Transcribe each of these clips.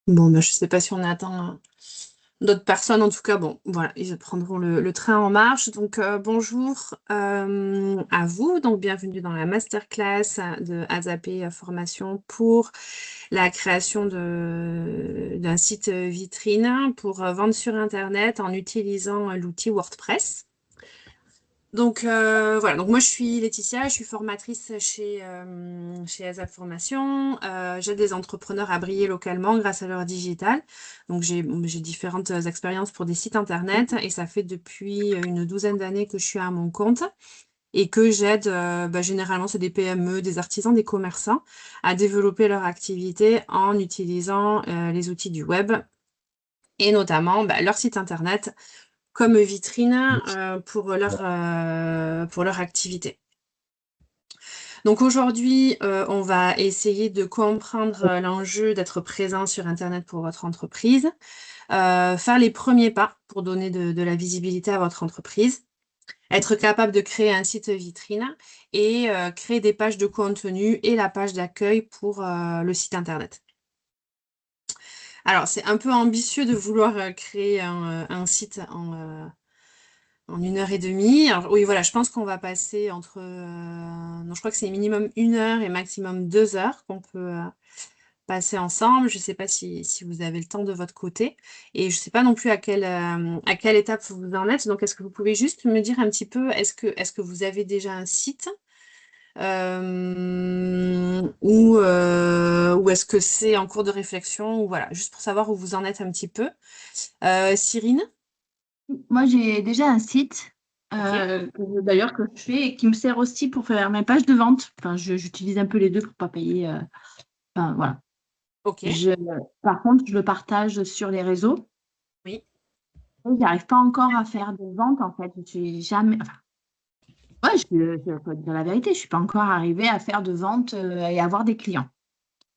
Bon, je ne sais pas si on attend d'autres personnes. En tout cas, bon, voilà, ils prendront le train en marche. Donc, bonjour à vous. Donc, bienvenue dans la masterclass de ASAP Formation pour la création d'un site vitrine pour vendre sur Internet en utilisant l'outil WordPress. Donc voilà, donc moi je suis Laetitia, je suis formatrice chez ASAP Formation. J'aide des entrepreneurs à briller localement grâce à leur digital. Donc j'ai différentes expériences pour des sites internet et ça fait depuis une douzaine d'années que je suis à mon compte et que j'aide généralement c'est des PME, des artisans, des commerçants à développer leur activité en utilisant les outils du web et notamment leur site internet comme vitrine pour leur activité. Donc aujourd'hui, on va essayer de comprendre l'enjeu d'être présent sur Internet pour votre entreprise, faire les premiers pas pour donner de la visibilité à votre entreprise, être capable de créer un site vitrine et créer des pages de contenu et la page d'accueil pour le site Internet. Alors, c'est un peu ambitieux de vouloir créer un site en 1 heure et demie. Alors, oui, voilà, je pense qu'on va passer entre... non, je crois que c'est minimum 1 heure et maximum 2 heures qu'on peut passer ensemble. Je ne sais pas si vous avez le temps de votre côté. Et je ne sais pas non plus à quelle étape vous en êtes. Donc, est-ce que vous pouvez juste me dire un petit peu, est-ce que vous avez déjà un site ou est-ce que c'est en cours de réflexion ou voilà, juste pour savoir où vous en êtes un petit peu. Cyrine? Moi, j'ai déjà un site, Ok. d'ailleurs, que je fais et qui me sert aussi pour faire mes pages de vente. Enfin, j'utilise un peu les deux pour pas payer. Enfin, voilà. Ok. Je, par contre, je le partage sur les réseaux. Oui. Et j'arrive pas encore à faire de vente, en fait. Je suis jamais. Enfin, ouais, je peux dire la vérité. Je suis pas encore arrivée à faire de vente et avoir des clients.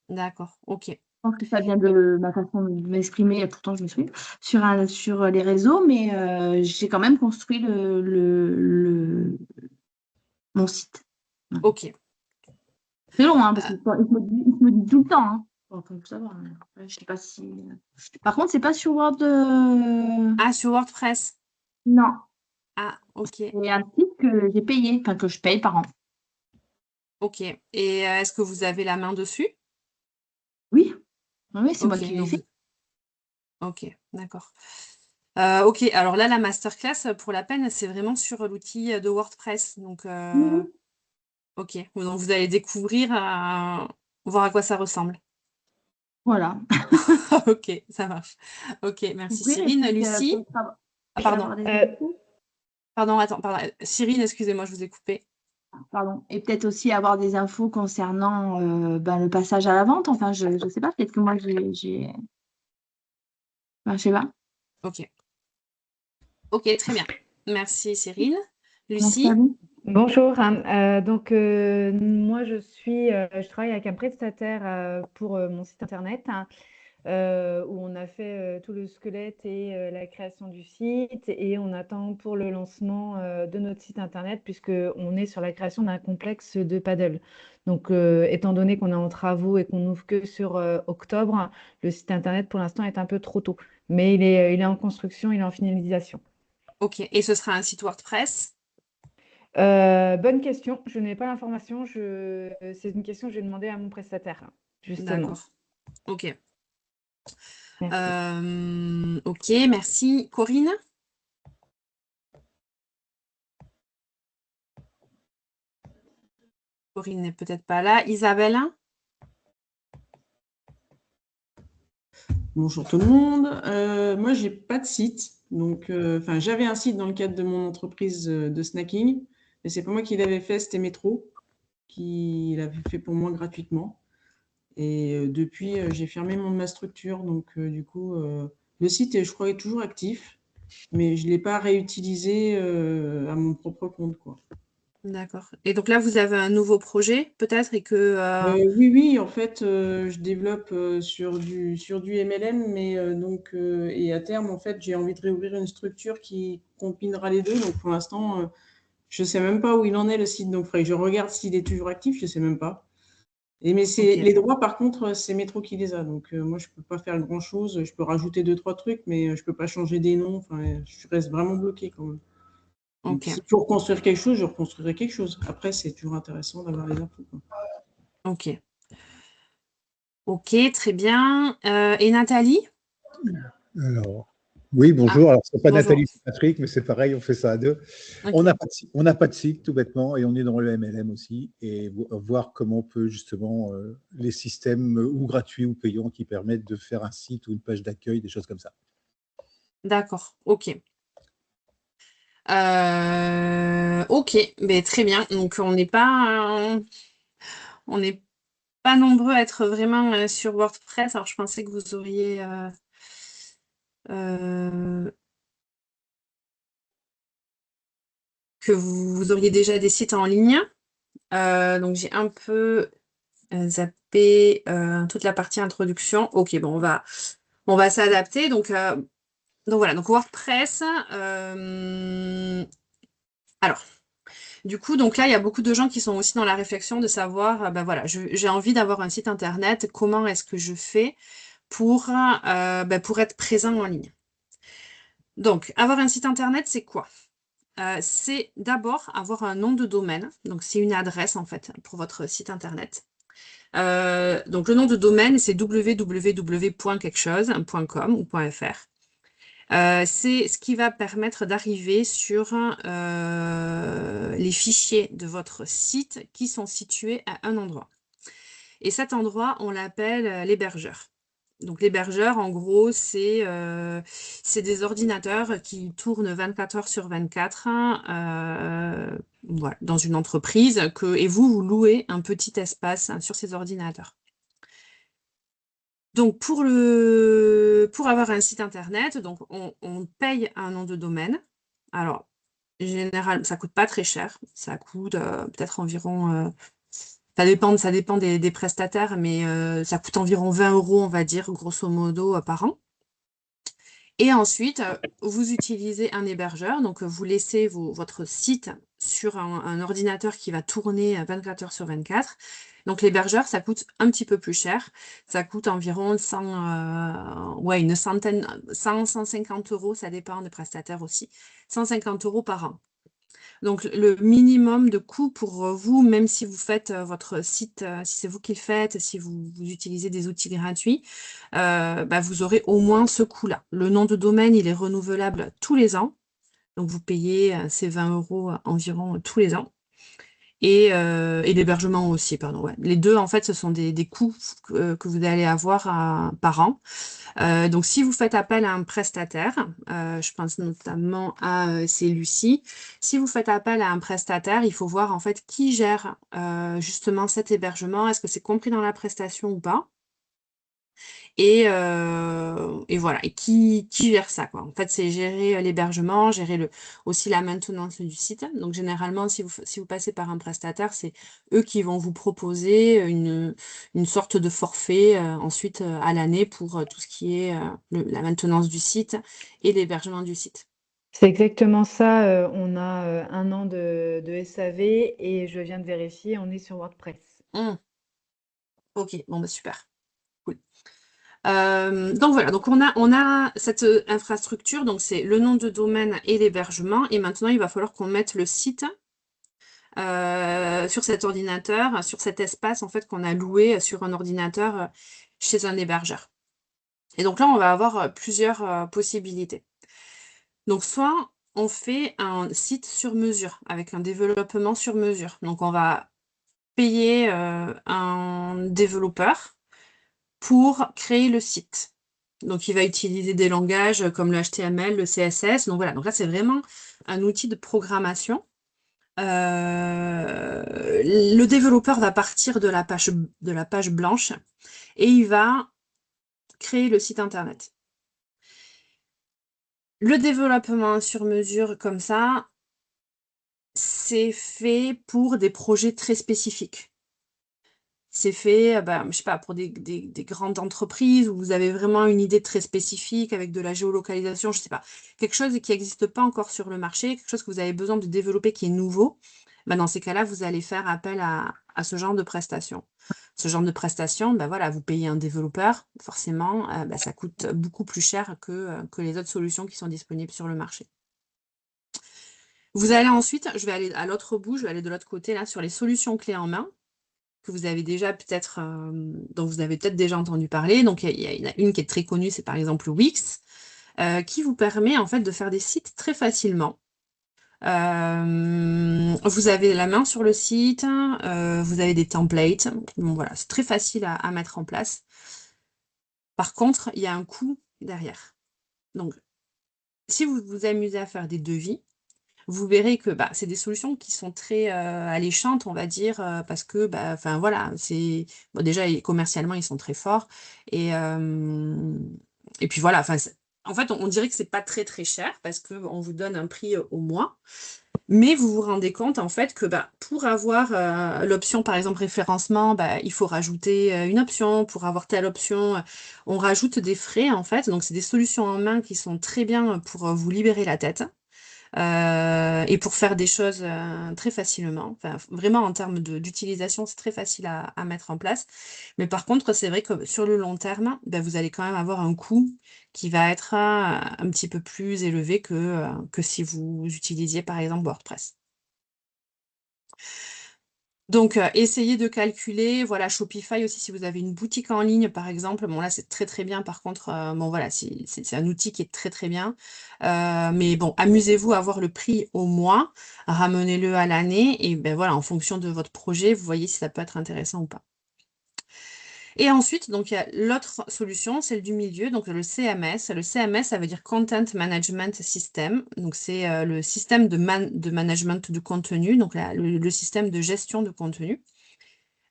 D'accord. Ok. Je pense que ça vient de ma façon de m'exprimer, et pourtant je m'exprime sur les réseaux, mais j'ai quand même construit mon site. Voilà. Ok. C'est long, hein, parce qu'il il se me dit tout le temps. Hein. Bon, faut le savoir. Mais après, je sais pas si. Par contre, c'est pas sur Word. Ah, sur WordPress. Non, Ah, ok. c'est un site que j'ai payé, enfin que je paye par an. Ok. Et est-ce que vous avez la main dessus? Oui, oui, c'est moi Ok. qui l'ai Donc fait. ok. D'accord. Ok. Alors là, la masterclass, pour la peine, c'est vraiment sur l'outil de WordPress. Donc, Mhm. ok. Donc, vous allez découvrir, voir à quoi ça ressemble. Voilà. Ok, ça marche. Ok, merci Ouvrir et Cyrine. puis Lucie? peut-être Ah, pardon. avoir des infos. Pardon, attends, pardon. Cyrine, excusez-moi, je vous ai coupé. Pardon. Et peut-être aussi avoir des infos concernant le passage à la vente. Enfin, je ne sais pas, peut-être que moi, enfin, je sais pas. Ok. Ok, très bien. Merci Cyrine. Merci à Lucie? vous. Bonjour. Moi je travaille avec un prestataire pour mon site internet où on a fait tout le squelette et la création du site et on attend pour le lancement de notre site internet puisque on est sur la création d'un complexe de paddle. Donc étant donné qu'on est en travaux et qu'on n'ouvre que sur octobre, le site internet pour l'instant est un peu trop tôt, mais il est en construction, il est en finalisation. Ok. Et ce sera un site WordPress? Bonne question. Je n'ai pas l'information. C'est une question que j'ai demandé à mon prestataire, justement. D'accord. Ok. Merci. Ok, merci. Corinne? Corinne n'est peut-être pas là. Isabelle? Bonjour tout le monde. Moi, j'ai pas de site. Donc, enfin, j'avais un site dans le cadre de mon entreprise de snacking, mais c'est pas moi qui l'avais fait, c'était Métro qui l'avait fait pour moi gratuitement. Et depuis, j'ai fermé ma structure. Donc, du coup, le site, je crois, est toujours actif, mais je l'ai pas réutilisé à mon propre compte, quoi. D'accord. Et donc là, vous avez un nouveau projet, peut-être, et que... Oui, oui, en fait, je développe sur du MLM, mais donc, et à terme, en fait, j'ai envie de réouvrir une structure qui combinera les deux. Donc, pour l'instant, je ne sais même pas où il en est le site. Donc, il faudrait que je regarde s'il est toujours actif, je ne sais même pas. Mais Ok. les droits, par contre, c'est Métro qui les a. Donc, moi, je ne peux pas faire grand-chose. Je peux rajouter 2-3 trucs, mais je ne peux pas changer des noms. Enfin, je reste vraiment bloquée quand même. Donc, Ok. s'il faut reconstruire quelque chose, je reconstruirai quelque chose. Après, c'est toujours intéressant d'avoir les infos, quoi. Ok. Ok, très bien. Et Nathalie? Alors, oui, Ah, bonjour. Alors, c'est pas bonjour. Nathalie, c'est Patrick, mais c'est pareil, on fait ça à deux. Ok. On n'a pas de site, tout bêtement, et on est dans le MLM aussi, et voir comment on peut justement les systèmes ou gratuits ou payants qui permettent de faire un site ou une page d'accueil, des choses comme ça. D'accord. Ok. Ok, mais très bien. Donc on n'est pas nombreux à être vraiment sur WordPress. Alors je pensais que vous auriez déjà des sites en ligne. Donc j'ai un peu zappé toute la partie introduction. Ok, bon, on va s'adapter. Donc voilà, donc WordPress. Alors, du coup, donc là, il y a beaucoup de gens qui sont aussi dans la réflexion de savoir, ben voilà, j'ai envie d'avoir un site internet. Comment est-ce que je fais pour être présent en ligne? Donc, avoir un site internet, c'est quoi? C'est d'abord avoir un nom de domaine. Donc, c'est une adresse, en fait, pour votre site internet. Donc, le nom de domaine, c'est www.quelquechose.com ou .fr. C'est ce qui va permettre d'arriver sur les fichiers de votre site qui sont situés à un endroit. Et cet endroit, on l'appelle l'hébergeur. Donc l'hébergeur, en gros, c'est des ordinateurs qui tournent 24 heures sur 24 voilà, dans une entreprise et vous louez un petit espace sur ces ordinateurs. Donc pour avoir un site internet, donc on paye un nom de domaine. Alors, en général, ça coûte pas très cher. Ça coûte peut-être environ... ça dépend des prestataires, mais ça coûte environ 20 €, on va dire, grosso modo, par an. Et ensuite, vous utilisez un hébergeur, donc vous laissez votre site sur un ordinateur qui va tourner 24 heures sur 24. Donc l'hébergeur, ça coûte un petit peu plus cher. Ça coûte environ 150 €, ça dépend des prestataires aussi. 150 € par an. Donc le minimum de coût pour vous, même si vous faites votre site, si c'est vous qui le faites, si vous utilisez des outils gratuits, vous aurez au moins ce coût-là. Le nom de domaine, il est renouvelable tous les ans. Donc vous payez ces 20 € environ tous les ans. Et l'hébergement aussi, pardon. Ouais. Les deux, en fait, ce sont des coûts que vous allez avoir par an. Donc, si vous faites appel à un prestataire, je pense notamment à c'est Lucie. Si vous faites appel à un prestataire, il faut voir en fait qui gère justement cet hébergement. Est-ce que c'est compris dans la prestation ou pas? Et voilà. Et qui gère ça, quoi. En fait, c'est gérer l'hébergement, gérer aussi la maintenance du site. Donc, généralement, si vous passez par un prestataire, c'est eux qui vont vous proposer une sorte de forfait ensuite à l'année pour tout ce qui est la maintenance du site et l'hébergement du site. C'est exactement ça. On a 1 an de SAV et je viens de vérifier, on est sur WordPress. Ok, bon, bah super. Cool. Donc voilà, donc on a cette infrastructure, donc c'est le nom de domaine et l'hébergement, et maintenant il va falloir qu'on mette le site sur cet ordinateur, sur cet espace en fait qu'on a loué sur un ordinateur chez un hébergeur. Et donc là, on va avoir plusieurs possibilités. Donc soit on fait un site sur mesure, avec un développement sur mesure. Donc on va payer un développeur pour créer le site. Donc, il va utiliser des langages comme le HTML, le CSS. Donc, voilà. Donc là, c'est vraiment un outil de programmation. Le développeur va partir de la page blanche et il va créer le site internet. Le développement sur mesure comme ça, c'est fait pour des projets très spécifiques. C'est fait, je sais pas, pour des grandes entreprises où vous avez vraiment une idée très spécifique avec de la géolocalisation, je sais pas. Quelque chose qui n'existe pas encore sur le marché, quelque chose que vous avez besoin de développer qui est nouveau. Dans ces cas-là, vous allez faire appel à à ce genre de prestations. Ce genre de prestations, ben voilà, vous payez un développeur, forcément, ben ça coûte beaucoup plus cher que les autres solutions qui sont disponibles sur le marché. Vous allez ensuite, je vais aller à l'autre bout, je vais aller de l'autre côté, là, sur les solutions clés en main, que vous avez déjà peut-être, dont vous avez peut-être déjà entendu parler. Donc, il y en a une qui est très connue, c'est par exemple Wix, qui vous permet en fait de faire des sites très facilement. Vous avez la main sur le site, vous avez des templates. Bon, voilà, c'est très facile à mettre en place. Par contre, il y a un coût derrière. Donc, si vous vous amusez à faire des devis, vous verrez que bah, c'est des solutions qui sont très alléchantes, on va dire, parce que bah, enfin voilà, c'est bon, déjà commercialement ils sont très forts et puis voilà, enfin en fait on dirait que c'est pas très très cher parce que on vous donne un prix au mois, mais vous vous rendez compte en fait que bah, pour avoir l'option par exemple référencement, bah, il faut rajouter une option. Pour avoir telle option, on rajoute des frais en fait. Donc c'est des solutions en main qui sont très bien pour vous libérer la tête. Et pour faire des choses très facilement. Enfin, vraiment en termes d'utilisation, c'est très facile à mettre en place. Mais par contre, c'est vrai que sur le long terme, ben, vous allez quand même avoir un coût qui va être un petit peu plus élevé que si vous utilisiez par exemple WordPress. Donc, essayez de calculer, voilà, Shopify aussi, si vous avez une boutique en ligne, par exemple, bon là, c'est très très bien, par contre, bon voilà, c'est un outil qui est très très bien, mais bon, amusez-vous à voir le prix au mois, ramenez-le à l'année, et ben voilà, en fonction de votre projet, vous voyez si ça peut être intéressant ou pas. Et ensuite, donc il y a l'autre solution, celle du milieu, donc le CMS. Le CMS, ça veut dire Content Management System. Donc c'est le système de management de contenu, donc le système de gestion de contenu.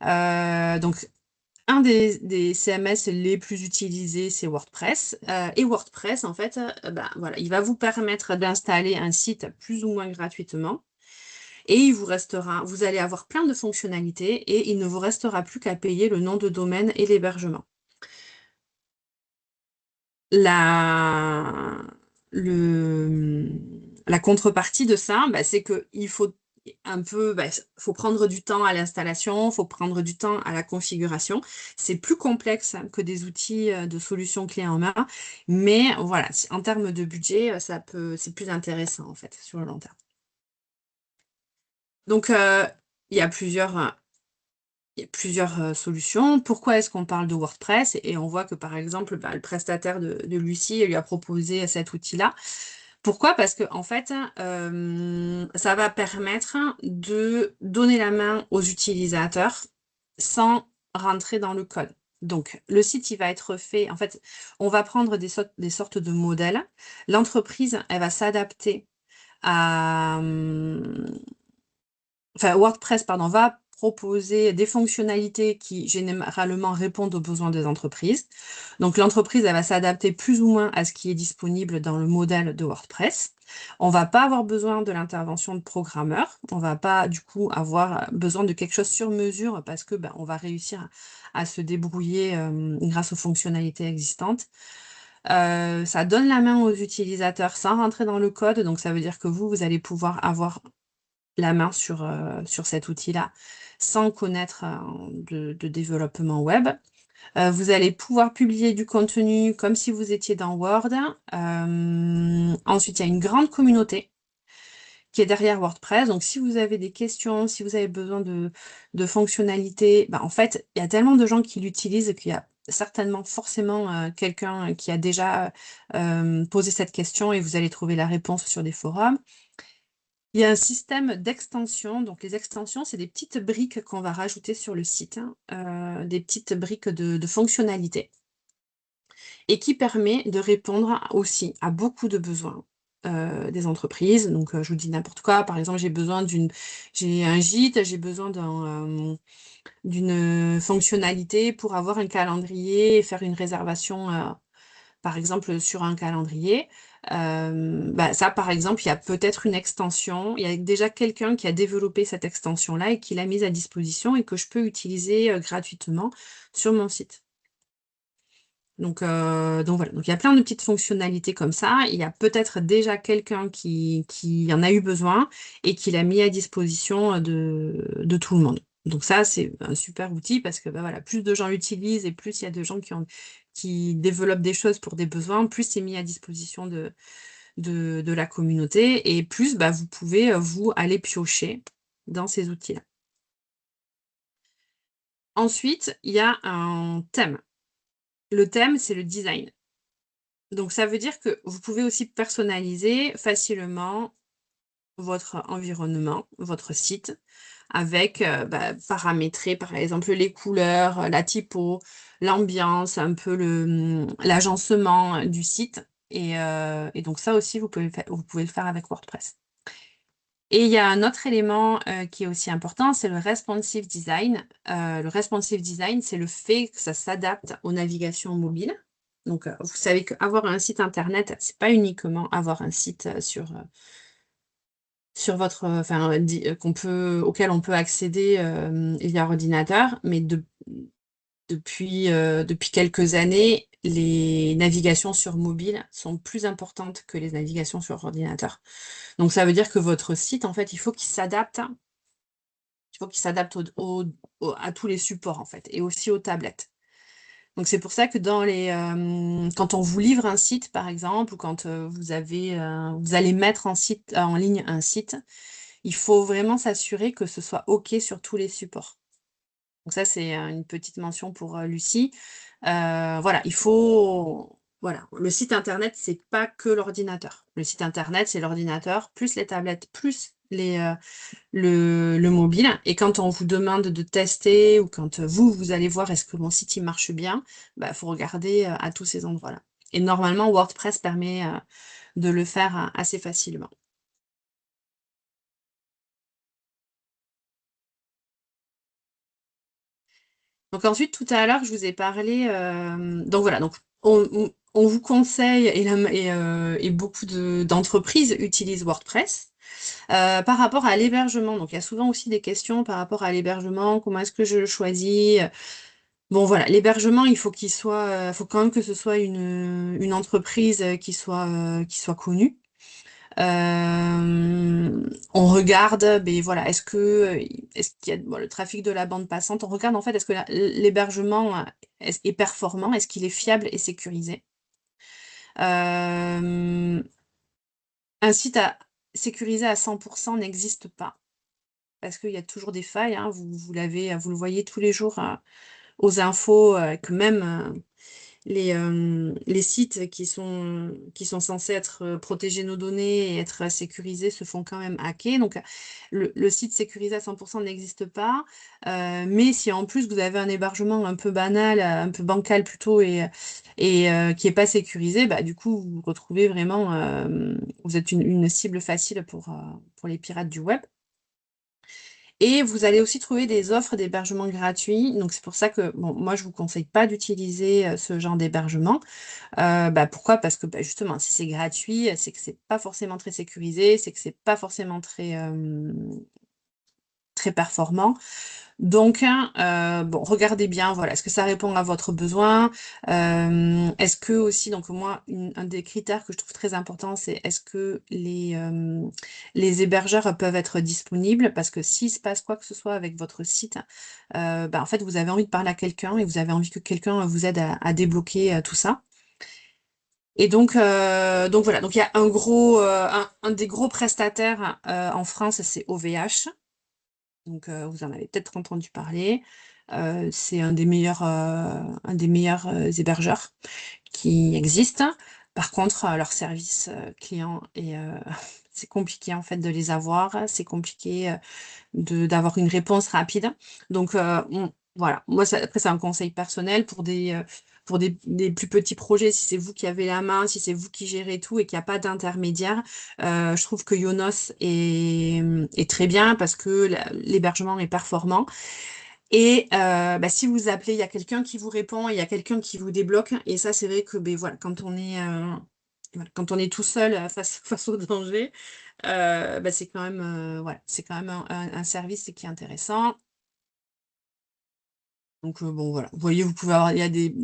Donc un des CMS les plus utilisés, c'est WordPress. Et WordPress, en fait, ben, voilà, il va vous permettre d'installer un site plus ou moins gratuitement. Et il vous restera, vous allez avoir plein de fonctionnalités et il ne vous restera plus qu'à payer le nom de domaine et l'hébergement. La contrepartie de ça, bah, c'est qu'il faut un peu, bah, faut prendre du temps à l'installation, il faut prendre du temps à la configuration. C'est plus complexe que des outils de solutions clés en main, mais voilà, en termes de budget, c'est plus intéressant en fait sur le long terme. Donc, il y a plusieurs solutions. Pourquoi est-ce qu'on parle de WordPress? Et on voit que, par exemple, bah, le prestataire de Lucie lui a proposé cet outil-là. Pourquoi? Parce que, en fait, ça va permettre de donner la main aux utilisateurs sans rentrer dans le code. Donc, le site, il va être fait. En fait, on va prendre des sortes de modèles. L'entreprise, elle va s'adapter à... Enfin, WordPress, pardon, va proposer des fonctionnalités qui généralement répondent aux besoins des entreprises. Donc l'entreprise, elle va s'adapter plus ou moins à ce qui est disponible dans le modèle de WordPress. On ne va pas avoir besoin de l'intervention de programmeurs. On ne va pas du coup avoir besoin de quelque chose sur mesure parce que on va réussir à se débrouiller grâce aux fonctionnalités existantes. Ça donne la main aux utilisateurs sans rentrer dans le code. Donc ça veut dire que vous allez pouvoir avoir la main sur cet outil-là sans connaître de développement web. Vous allez pouvoir publier du contenu comme si vous étiez dans Word. Ensuite, il y a une grande communauté qui est derrière WordPress. Donc, si vous avez des questions, si vous avez besoin de fonctionnalités, en fait, il y a tellement de gens qui l'utilisent qu'il y a certainement forcément quelqu'un qui a déjà posé cette question et vous allez trouver la réponse sur des forums. Il y a un système d'extension. Donc, les extensions, c'est des petites briques qu'on va rajouter sur le site, des petites briques de fonctionnalités et qui permet de répondre aussi à beaucoup de besoins des entreprises. Donc, je vous dis n'importe quoi. Par exemple, j'ai un gîte, j'ai besoin d'une fonctionnalité pour avoir un calendrier et faire une réservation, par exemple, sur un calendrier. Ça, par exemple, il y a peut-être une extension. Il y a déjà quelqu'un qui a développé cette extension-là et qui l'a mise à disposition et que je peux utiliser gratuitement sur mon site. Donc voilà. Donc, il y a plein de petites fonctionnalités comme ça. Il y a peut-être déjà quelqu'un qui en a eu besoin et qui l'a mis à disposition de tout le monde. Donc ça, c'est un super outil parce que voilà, plus de gens l'utilisent et plus il y a de gens qui développent des choses pour des besoins, plus c'est mis à disposition de la communauté et plus vous pouvez, vous, aller piocher dans ces outils-là. Ensuite, il y a un thème. Le thème, c'est le design. Donc ça veut dire que vous pouvez aussi personnaliser facilement votre environnement, votre site, avec paramétrer par exemple les couleurs, la typo, l'ambiance, un peu l'agencement du site. Et donc ça aussi, vous pouvez le faire avec WordPress. Et il y a un autre élément qui est aussi important, c'est le responsive design. Le responsive design, c'est le fait que ça s'adapte aux navigations mobiles. Donc, vous savez qu'avoir un site internet, c'est pas uniquement avoir un site sur votre, auquel on peut accéder via ordinateur, mais depuis quelques années, les navigations sur mobile sont plus importantes que les navigations sur ordinateur. Donc ça veut dire que votre site, en fait, il faut qu'il s'adapte à tous les supports, en fait, et aussi aux tablettes. Donc c'est pour ça que quand on vous livre un site, par exemple, ou quand vous allez mettre en ligne un site, il faut vraiment s'assurer que ce soit OK sur tous les supports. Donc ça, c'est une petite mention pour Lucie. Voilà, le site internet, c'est pas que l'ordinateur. Le site internet, c'est l'ordinateur, plus les tablettes, plus le mobile. Et quand on vous demande de tester ou quand vous allez voir est-ce que mon site il marche bien, faut regarder à tous ces endroits-là. Et normalement, WordPress permet de le faire assez facilement. Donc ensuite, tout à l'heure, je vous ai parlé. Donc voilà, donc on vous conseille et beaucoup d'entreprises utilisent WordPress. Par rapport à l'hébergement, donc il y a souvent aussi des questions par rapport à l'hébergement, comment est-ce que je le choisis? Bon voilà, l'hébergement, il faut faut quand même que ce soit une entreprise qui soit connue. On regarde, voilà, est-ce qu'il y a le trafic de la bande passante? On regarde en fait, est-ce que l'hébergement est performant? Est-ce qu'il est fiable et sécurisé? Un site sécurisé à 100% n'existe pas parce qu'il y a toujours des failles. Hein. Vous le voyez tous les jours aux infos, que même les sites qui sont censés être protéger nos données et être sécurisés se font quand même hacker. Donc, le site sécurisé à 100% n'existe pas. Mais si en plus vous avez un hébergement un peu banal, un peu bancal plutôt, et qui n'est pas sécurisé, du coup, vous vous retrouvez vraiment, vous êtes une cible facile pour les pirates du web. Et vous allez aussi trouver des offres d'hébergement gratuits. Donc, c'est pour ça que moi, je ne vous conseille pas d'utiliser ce genre d'hébergement. Pourquoi? Parce que justement, si c'est gratuit, c'est que c'est pas forcément très sécurisé, c'est que c'est pas forcément très performant. Donc, regardez bien, voilà, est-ce que ça répond à votre besoin? Est-ce que aussi, donc moi, un des critères que je trouve très important, c'est est-ce que les hébergeurs peuvent être disponibles? Parce que s'il se passe quoi que ce soit avec votre site, en fait, vous avez envie de parler à quelqu'un et vous avez envie que quelqu'un vous aide à débloquer tout ça. Et donc voilà, donc il y a un des gros prestataires en France, c'est OVH. Donc vous en avez peut-être entendu parler. C'est un des meilleurs hébergeurs qui existent. Par contre, leur service client c'est compliqué en fait de les avoir. C'est compliqué d'avoir une réponse rapide. Donc voilà, moi après c'est un conseil personnel pour des plus petits projets, si c'est vous qui avez la main, si c'est vous qui gérez tout et qu'il n'y a pas d'intermédiaire, je trouve que Yonos est très bien parce que l'hébergement est performant. Et si vous appelez, il y a quelqu'un qui vous répond, il y a quelqu'un qui vous débloque. Et ça, c'est vrai que voilà, quand on est tout seul face au danger, c'est quand même, c'est quand même un service qui est intéressant. Donc voilà, vous voyez, vous pouvez avoir, il y a des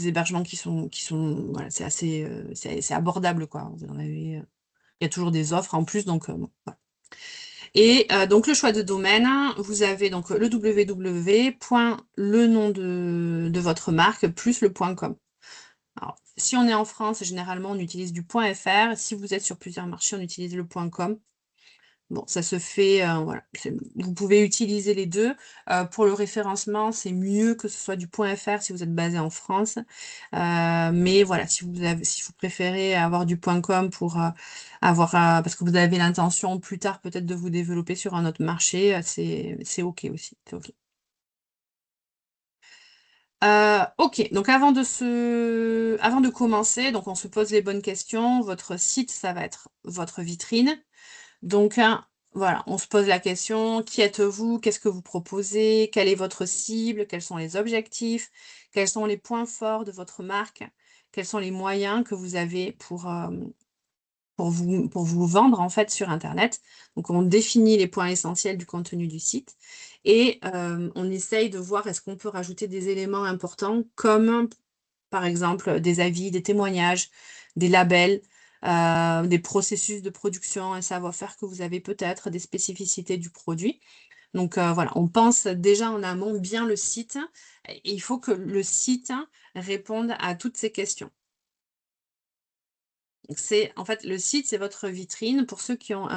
hébergements qui sont voilà, c'est assez c'est abordable quoi. Vous en avez, il y a toujours des offres en plus, donc voilà. Et donc, le choix de domaine, vous avez donc le www. Le nom de votre marque plus le .com. Alors, si on est en France, généralement, on utilise du .fr. Si vous êtes sur plusieurs marchés, on utilise le .com. Bon, ça se fait, voilà. Vous pouvez utiliser les deux. Pour le référencement, c'est mieux que ce soit du .fr si vous êtes basé en France. Mais voilà, si vous préférez avoir du .com pour parce que vous avez l'intention plus tard peut-être de vous développer sur un autre marché, c'est OK aussi. C'est OK. OK, donc avant de commencer, donc on se pose les bonnes questions. Votre site, ça va être votre vitrine. Donc, voilà, on se pose la question, qui êtes-vous? Qu'est-ce que vous proposez? Quelle est votre cible? Quels sont les objectifs? Quels sont les points forts de votre marque? Quels sont les moyens que vous avez pour vous vendre en fait sur Internet? Donc, on définit les points essentiels du contenu du site et on essaye de voir est-ce qu'on peut rajouter des éléments importants comme, par exemple, des avis, des témoignages, des labels, des processus de production, un savoir-faire que vous avez peut-être, des spécificités du produit. Donc voilà, on pense déjà en amont bien le site et il faut que le site réponde à toutes ces questions. Donc en fait, le site, c'est votre vitrine. Pour ceux qui ont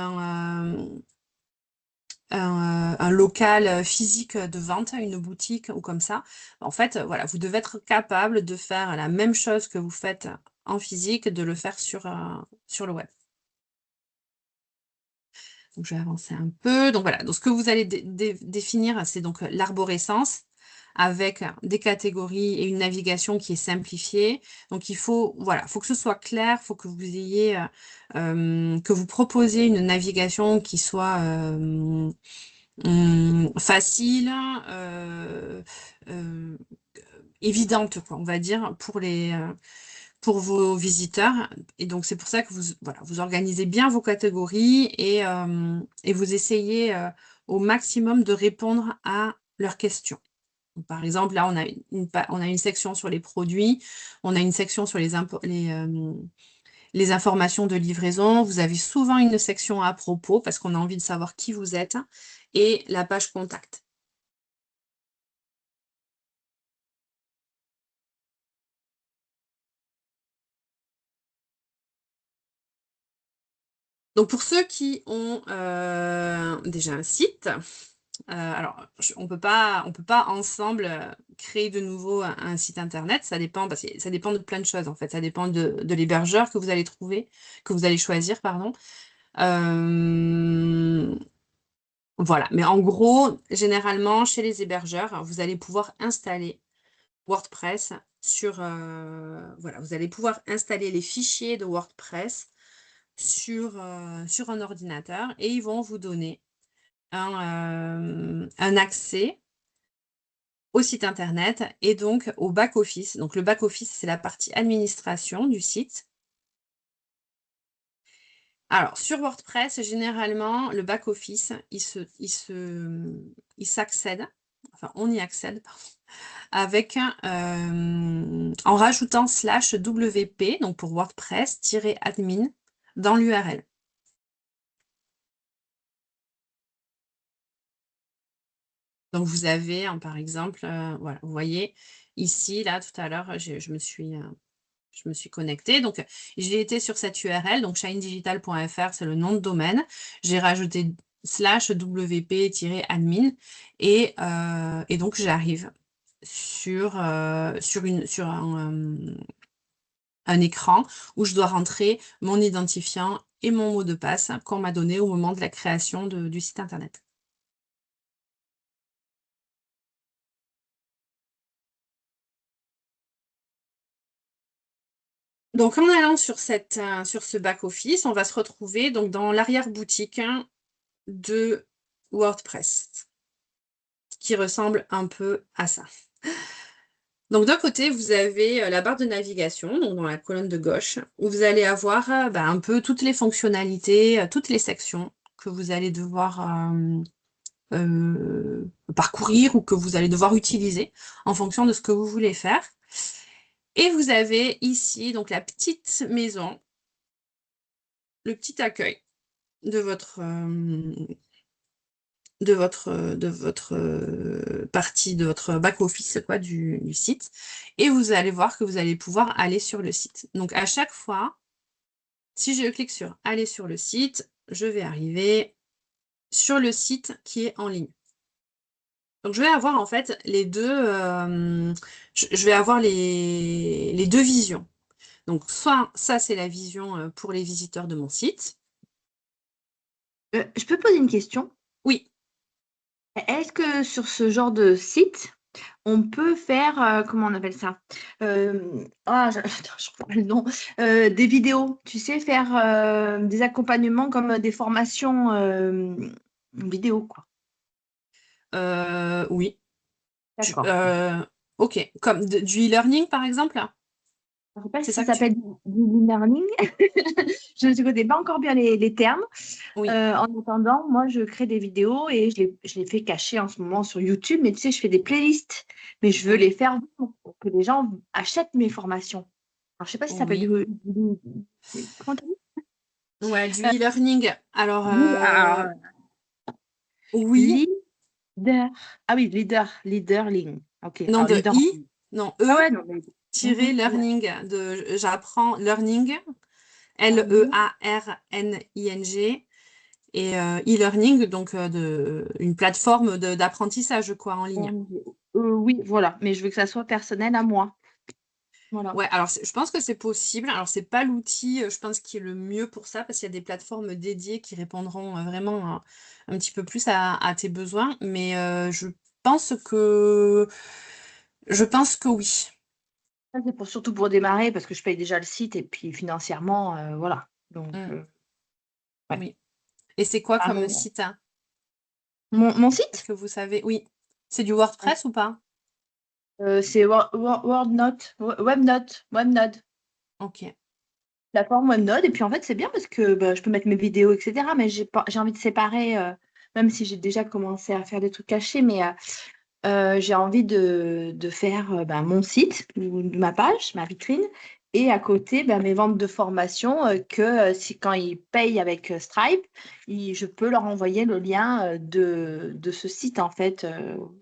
un local physique de vente, une boutique ou comme ça, en fait, voilà, vous devez être capable de faire la même chose que vous faites en physique, de le faire sur le web. Donc, je vais avancer un peu. Donc, voilà. Donc, ce que vous allez définir, c'est donc l'arborescence avec des catégories et une navigation qui est simplifiée. Donc, il faut, voilà, faut que ce soit clair, faut que vous ayez, que vous proposiez une navigation qui soit facile, évidente, quoi, on va dire, pour vos visiteurs. Et donc, c'est pour ça que vous organisez bien vos catégories et vous essayez au maximum de répondre à leurs questions. Donc, par exemple, là, on a une section sur les produits, on a une section sur les informations de livraison. Vous avez souvent une section à propos parce qu'on a envie de savoir qui vous êtes et la page contact. Donc, pour ceux qui ont déjà un site, alors on peut pas ensemble créer de nouveau un site internet. Ça dépend, parce que ça dépend de plein de choses en fait. Ça dépend de l'hébergeur que vous allez choisir, pardon. Voilà. Mais en gros, généralement, chez les hébergeurs, vous allez pouvoir installer WordPress voilà, vous allez pouvoir installer les fichiers de WordPress sur un ordinateur et ils vont vous donner un accès au site internet et donc au back-office. Donc le back-office, c'est la partie administration du site. Alors sur WordPress, généralement, le back-office, il s'accède, enfin on y accède, pardon, avec en rajoutant /wp, donc pour WordPress-admin dans l'URL. Donc, vous avez, par exemple, voilà, vous voyez ici, là, tout à l'heure, je me suis connectée. Donc, j'ai été sur cette URL, donc shinedigital.fr, c'est le nom de domaine. J'ai rajouté /wp-admin et donc, j'arrive sur un écran où je dois rentrer mon identifiant et mon mot de passe qu'on m'a donné au moment de la création du site internet. Donc, en allant sur ce back-office, on va se retrouver donc, dans l'arrière-boutique de WordPress, qui ressemble un peu à ça. Donc, d'un côté, vous avez la barre de navigation, donc dans la colonne de gauche, où vous allez avoir un peu toutes les fonctionnalités, toutes les sections que vous allez devoir parcourir ou que vous allez devoir utiliser en fonction de ce que vous voulez faire. Et vous avez ici donc la petite maison, le petit accueil de votre de votre partie, de votre back-office quoi, du site. Et vous allez voir que vous allez pouvoir aller sur le site. Donc, à chaque fois, si je clique sur « Aller sur le site », je vais arriver sur le site qui est en ligne. Donc, je vais avoir en fait les deux, je vais avoir les deux visions. Donc, soit ça, c'est la vision pour les visiteurs de mon site. Je peux poser une question? Oui, Est-ce que sur ce genre de site, on peut faire, comment on appelle ça? Attends, je reprends le nom. Des vidéos, tu sais, faire des accompagnements comme des formations vidéo, quoi. oui. D'accord. Ok, comme du e-learning par exemple? Je ne sais pas C'est si ça ça que tu... s'appelle du e-learning. Je ne connais pas encore bien les termes. Oui, En attendant, moi, je crée des vidéos et je les fais cacher en ce moment sur YouTube. Mais tu sais, je fais des playlists. Mais je veux oui, les faire vivre pour que les gens achètent mes formations. Alors, je ne sais pas si ça s'appelle oui. comment t'as dit? Ouais, du e-learning. Alors, Alors, oui, leader. Ah oui, leaderling. Ok. non, Alors, de leader. i, non, Ah ouais, non, mais. tiré Ouais. learning, de j'apprends learning, Learning. Learning, et e-learning, donc une plateforme d'apprentissage, quoi, en ligne. Oui, voilà. Mais je veux que ça soit personnel à moi. Voilà. Ouais, alors je pense que c'est possible. Alors, c'est pas l'outil, je pense, qui est le mieux pour ça, parce qu'il y a des plateformes dédiées qui répondront vraiment un petit peu plus à tes besoins. Mais je pense que oui. Ça, c'est surtout pour démarrer parce que je paye déjà le site et puis financièrement, voilà. Donc, Mm, ouais. oui. Et c'est quoi Ah, comme site, hein? mon Est-ce site, que vous savez? Oui. C'est du WordPress ou pas? c'est WordNote, WebNode, Ok. la forme WebNode. Et puis en fait, c'est bien parce que bah, je peux mettre mes vidéos, etc. Mais j'ai envie de séparer, même si j'ai déjà commencé à faire des trucs cachés, mais j'ai envie de faire bah, mon site, ou ma page, ma vitrine, et à côté, bah, mes ventes de formation que si quand ils payent avec Stripe, je peux leur envoyer le lien de ce site, en fait,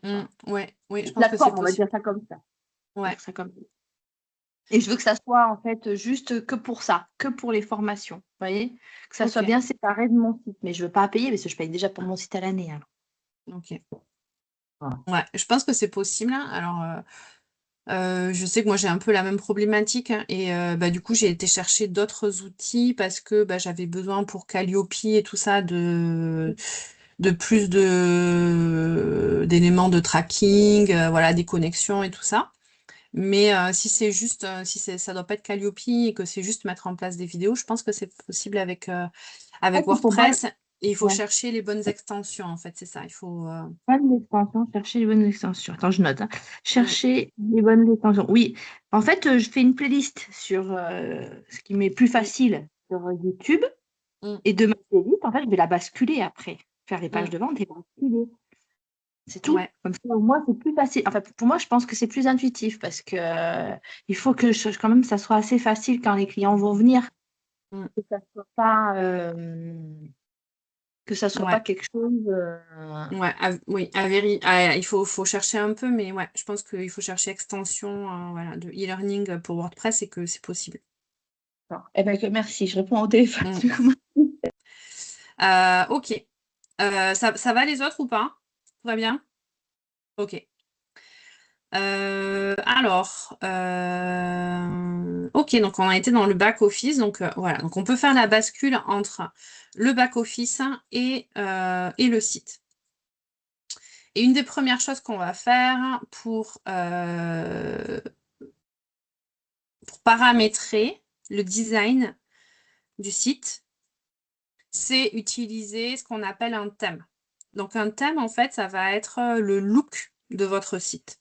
enfin, Ouais, oui, je pense que c'est plateforme, on va dire possible. ça comme ça. On va Ouais, dire ça comme ça. Et je veux que ça soit en fait juste que pour ça, que pour les formations, vous voyez? Que ça soit ok, bien séparé de mon site. Mais je ne veux pas payer parce que je paye déjà pour mon site à l'année, alors. ok. Voilà. Ouais, je pense que c'est possible, hein. Alors, je sais que moi j'ai un peu la même problématique, hein, et bah, du coup j'ai été chercher d'autres outils parce que bah, j'avais besoin pour Calliope et tout ça de plus d'éléments de tracking, voilà, des connexions et tout ça. Mais si c'est juste, ça doit pas être Calliope et que c'est juste mettre en place des vidéos, je pense que c'est possible En avec fait, il faut bonne, WordPress. Et il faut ouais, chercher les bonnes extensions, en fait, c'est ça. Il faut. bonnes extensions, chercher les bonnes extensions. Attends, je note, hein. Mm, Chercher les bonnes extensions. Oui, en fait, je fais une playlist sur ce qui m'est plus oui, facile sur YouTube. mm, Et de ma playlist, en fait, je vais la basculer après. Faire les pages mm, de vente et basculer. C'est tout. ouais, Comme ça, au moins, c'est plus facile. Enfin, pour moi, je pense que c'est plus intuitif parce que il faut que quand même ça soit assez facile quand les clients vont venir, mm, que ça soit pas ouais, quelque chose. ouais, oui, il faut chercher un peu, mais ouais, je pense qu'il faut chercher extension, voilà, de e-learning pour WordPress et que c'est possible. Non. Eh ben, merci, je réponds au téléphone. Mm. Ok. Ça va les autres ou pas? Tout va bien? Ok. Ok, donc on a été dans le back-office, donc voilà, donc on peut faire la bascule entre le back-office et le site. Et une des premières choses qu'on va faire pour paramétrer le design du site, c'est utiliser ce qu'on appelle un thème. Donc un thème, en fait, ça va être le look de votre site,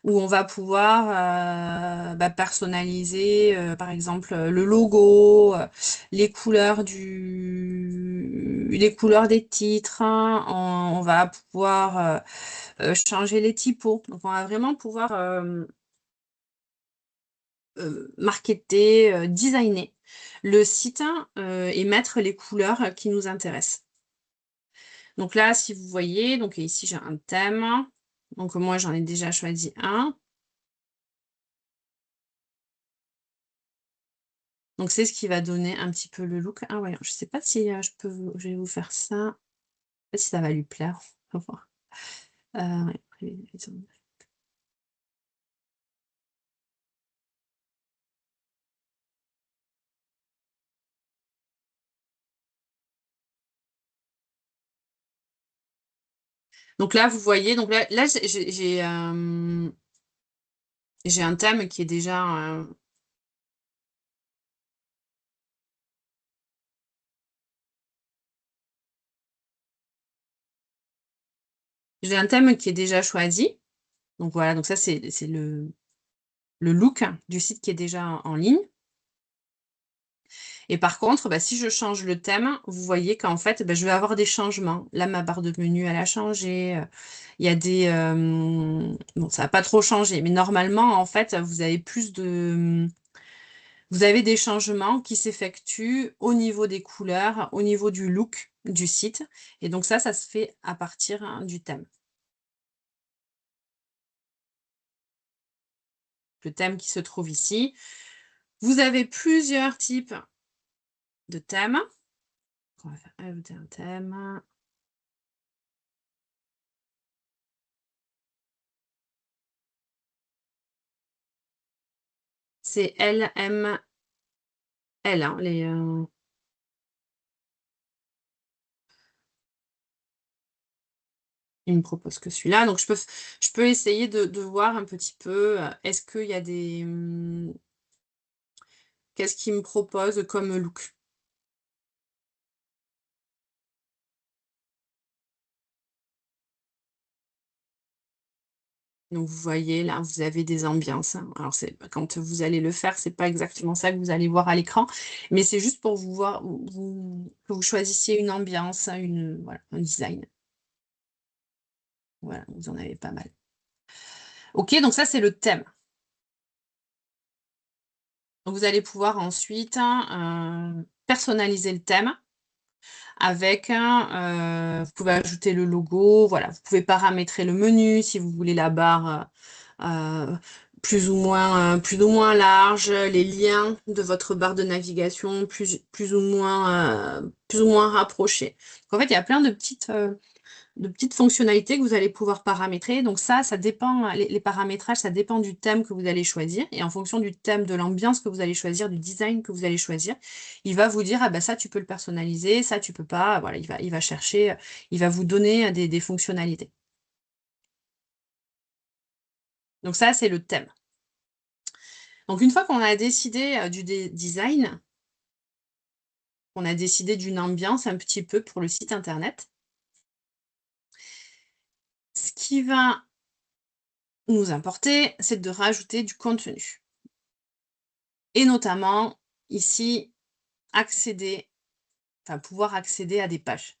où on va pouvoir personnaliser, par exemple, le logo, les couleurs des titres, hein. On va pouvoir changer les typos. Donc, on va vraiment pouvoir marketer, designer le site, et mettre les couleurs qui nous intéressent. Donc là, si vous voyez, donc ici, j'ai un thème. Donc moi, j'en ai déjà choisi un. Donc c'est ce qui va donner un petit peu le look. Ah ouais, je ne sais pas si je vais vous faire ça. Je ne sais pas si ça va lui plaire. On va voir. Ouais. Donc là, vous voyez, donc là j'ai un thème qui est déjà j'ai un thème qui est déjà choisi. Donc voilà, donc ça c'est le look du site qui est déjà en ligne. Et par contre, bah, si je change le thème, vous voyez qu'en fait, bah, je vais avoir des changements. Là, ma barre de menu, elle a changé. Il y a des... bon, ça n'a pas trop changé, mais normalement, en fait, vous avez vous avez des changements qui s'effectuent au niveau des couleurs, au niveau du look du site. Et donc ça se fait à partir du thème. Le thème qui se trouve ici. Vous avez plusieurs types de thèmes. On va faire ajouter un thème. C'est LML, hein, il me propose que celui-là. Donc, je peux essayer de voir un petit peu, est-ce qu'il y a des... qu'est-ce qu'il me propose comme look? Donc, vous voyez, là, vous avez des ambiances. Alors, quand vous allez le faire, c'est pas exactement ça que vous allez voir à l'écran, mais c'est juste pour vous voir, que vous choisissiez une ambiance, voilà, un design. Voilà, vous en avez pas mal. Ok, donc ça, c'est le thème. Donc, vous allez pouvoir ensuite personnaliser le thème avec vous pouvez ajouter le logo, voilà, vous pouvez paramétrer le menu si vous voulez la barre plus ou moins large, les liens de votre barre de navigation plus ou moins rapprochés. Donc, en fait, il y a plein de petites fonctionnalités que vous allez pouvoir paramétrer. Donc ça dépend, les paramétrages, ça dépend du thème que vous allez choisir. Et en fonction du thème, de l'ambiance que vous allez choisir, du design que vous allez choisir, il va vous dire, ah ben ça, tu peux le personnaliser, ça, tu peux pas. Voilà, il va chercher, il va vous donner des fonctionnalités. Donc ça, c'est le thème. Donc une fois qu'on a décidé du design, on a décidé d'une ambiance un petit peu pour le site internet, ce qui va nous importer, c'est de rajouter du contenu. Et notamment, ici, pouvoir accéder à des pages.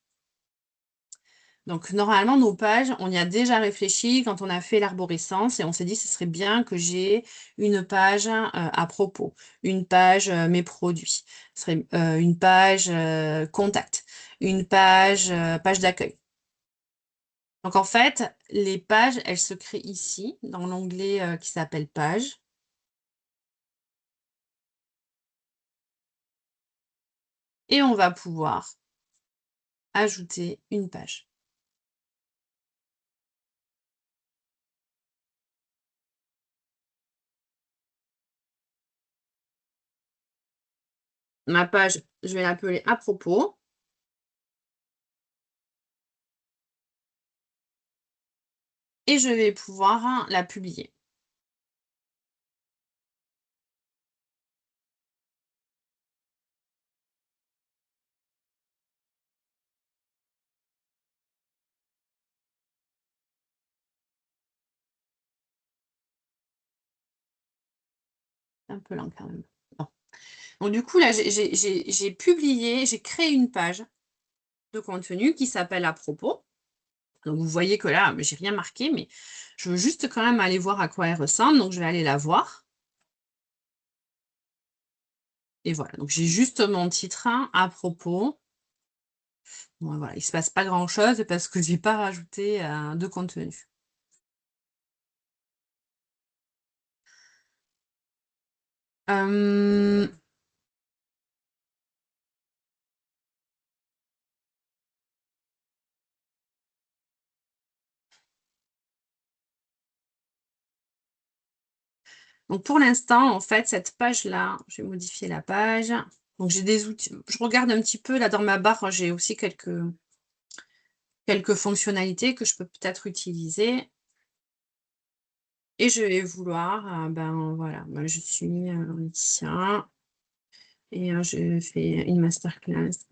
Donc, normalement, nos pages, on y a déjà réfléchi quand on a fait l'arborescence et on s'est dit ce serait bien que j'ai une page à propos, une page mes produits, ce serait une page contact, une page d'accueil. Donc, en fait, les pages, elles se créent ici, dans l'onglet qui s'appelle Pages. Et on va pouvoir ajouter une page. Ma page, je vais l'appeler à propos. Et je vais pouvoir la publier. Un peu lent quand même. Bon. Donc du coup, là, j'ai publié, j'ai créé une page de contenu qui s'appelle à propos. Donc vous voyez que là, j'ai rien marqué, mais je veux juste quand même aller voir à quoi elle ressemble. Donc je vais aller la voir. Et voilà, donc j'ai juste mon titre à propos. Bon, voilà, il ne se passe pas grand-chose parce que je n'ai pas rajouté de contenu. Donc pour l'instant, en fait, cette page-là, je vais modifier la page. Donc j'ai des outils, je regarde un petit peu là dans ma barre, j'ai aussi quelques fonctionnalités que je peux peut-être utiliser. Et je vais vouloir, ben voilà, moi je suis lycéen et je fais une masterclass.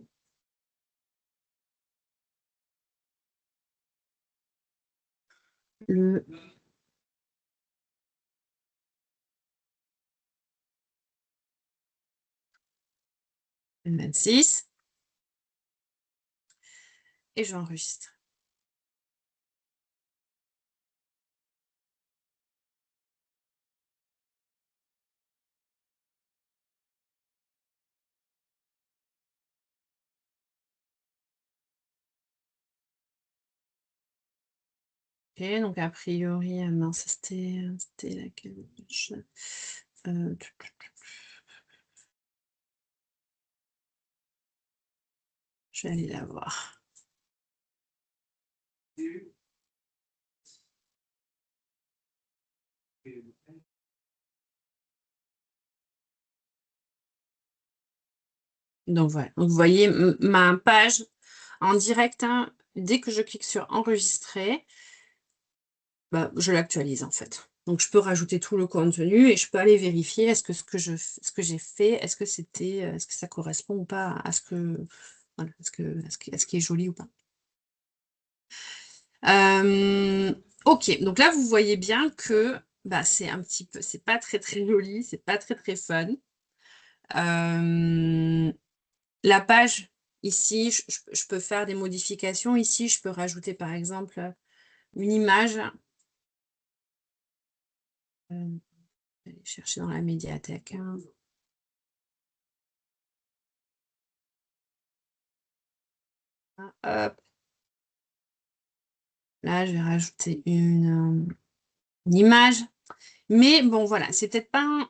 Le 26 et j'enregistre. Ok, donc a priori, mince, c'était laquelle je vais aller la voir. Donc voilà, donc vous voyez ma page en direct, hein, dès que je clique sur enregistrer, bah, je l'actualise en fait. Donc je peux rajouter tout le contenu et je peux aller vérifier est-ce que ce que j'ai fait, est-ce que ça correspond ou pas à ce que voilà, est-ce qui est joli ou pas. Ok, donc là vous voyez bien que bah, c'est un petit peu, c'est pas très joli, c'est pas très fun. La page, ici, je peux faire des modifications. Ici, je peux rajouter par exemple une image. Je vais aller chercher dans la médiathèque. Hein. Hop. Là, je vais rajouter une image. Mais bon, voilà, c'est peut-être pas.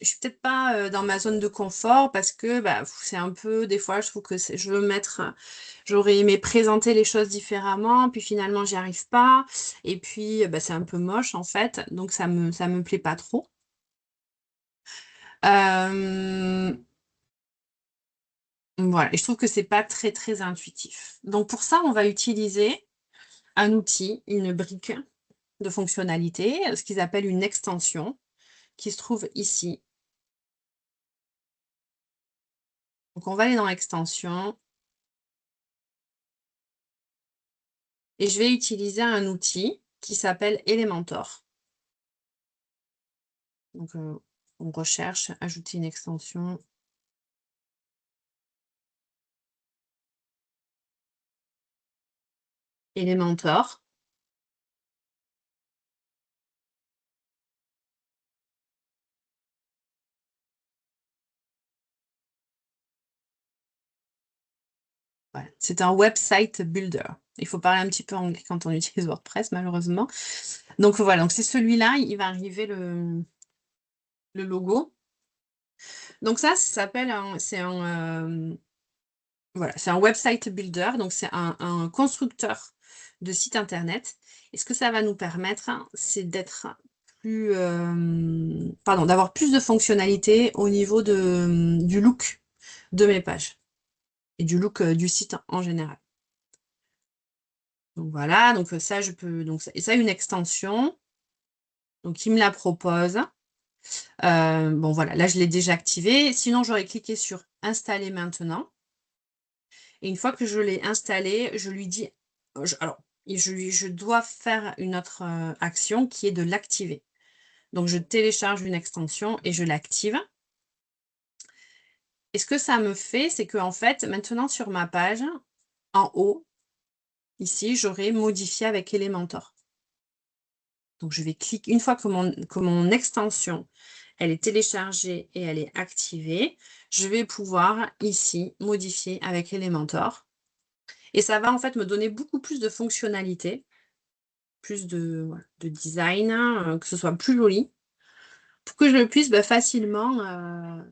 Je suis peut-être pas dans ma zone de confort parce que bah, c'est un peu, des fois, je trouve que je veux mettre, j'aurais aimé présenter les choses différemment, puis finalement, j'y arrive pas. Et puis, bah, c'est un peu moche en fait, donc ça me plaît pas trop. Voilà, et je trouve que c'est pas très intuitif. Donc pour ça, on va utiliser un outil, une brique de fonctionnalité, ce qu'ils appellent une extension, qui se trouve ici. Donc on va aller dans extension. Et je vais utiliser un outil qui s'appelle Elementor. Donc on recherche, ajouter une extension. Elementor. Voilà. C'est un website builder. Il faut parler un petit peu anglais quand on utilise WordPress, malheureusement. Donc voilà, donc c'est celui-là, il va arriver le logo. Donc ça s'appelle voilà, c'est un website builder, donc c'est un constructeur de site internet. Et ce que ça va nous permettre, c'est d'être plus, d'avoir plus de fonctionnalités au niveau du look de mes pages et du look du site en général. Donc voilà, donc ça je peux, donc et ça une extension. Donc il me la propose. Bon voilà, là je l'ai déjà activé. Sinon j'aurais cliqué sur installer maintenant. Et une fois que je l'ai installé, je lui dis, je dois faire une autre action qui est de l'activer. Donc je télécharge une extension et je l'active. Et ce que ça me fait, c'est que en fait, maintenant sur ma page, en haut, ici, j'aurai modifié avec Elementor. Donc je vais cliquer, une fois que mon extension, elle est téléchargée et elle est activée, je vais pouvoir ici modifier avec Elementor. Et ça va en fait me donner beaucoup plus de fonctionnalités, plus voilà, de design, hein, que ce soit plus joli, pour que je puisse facilement,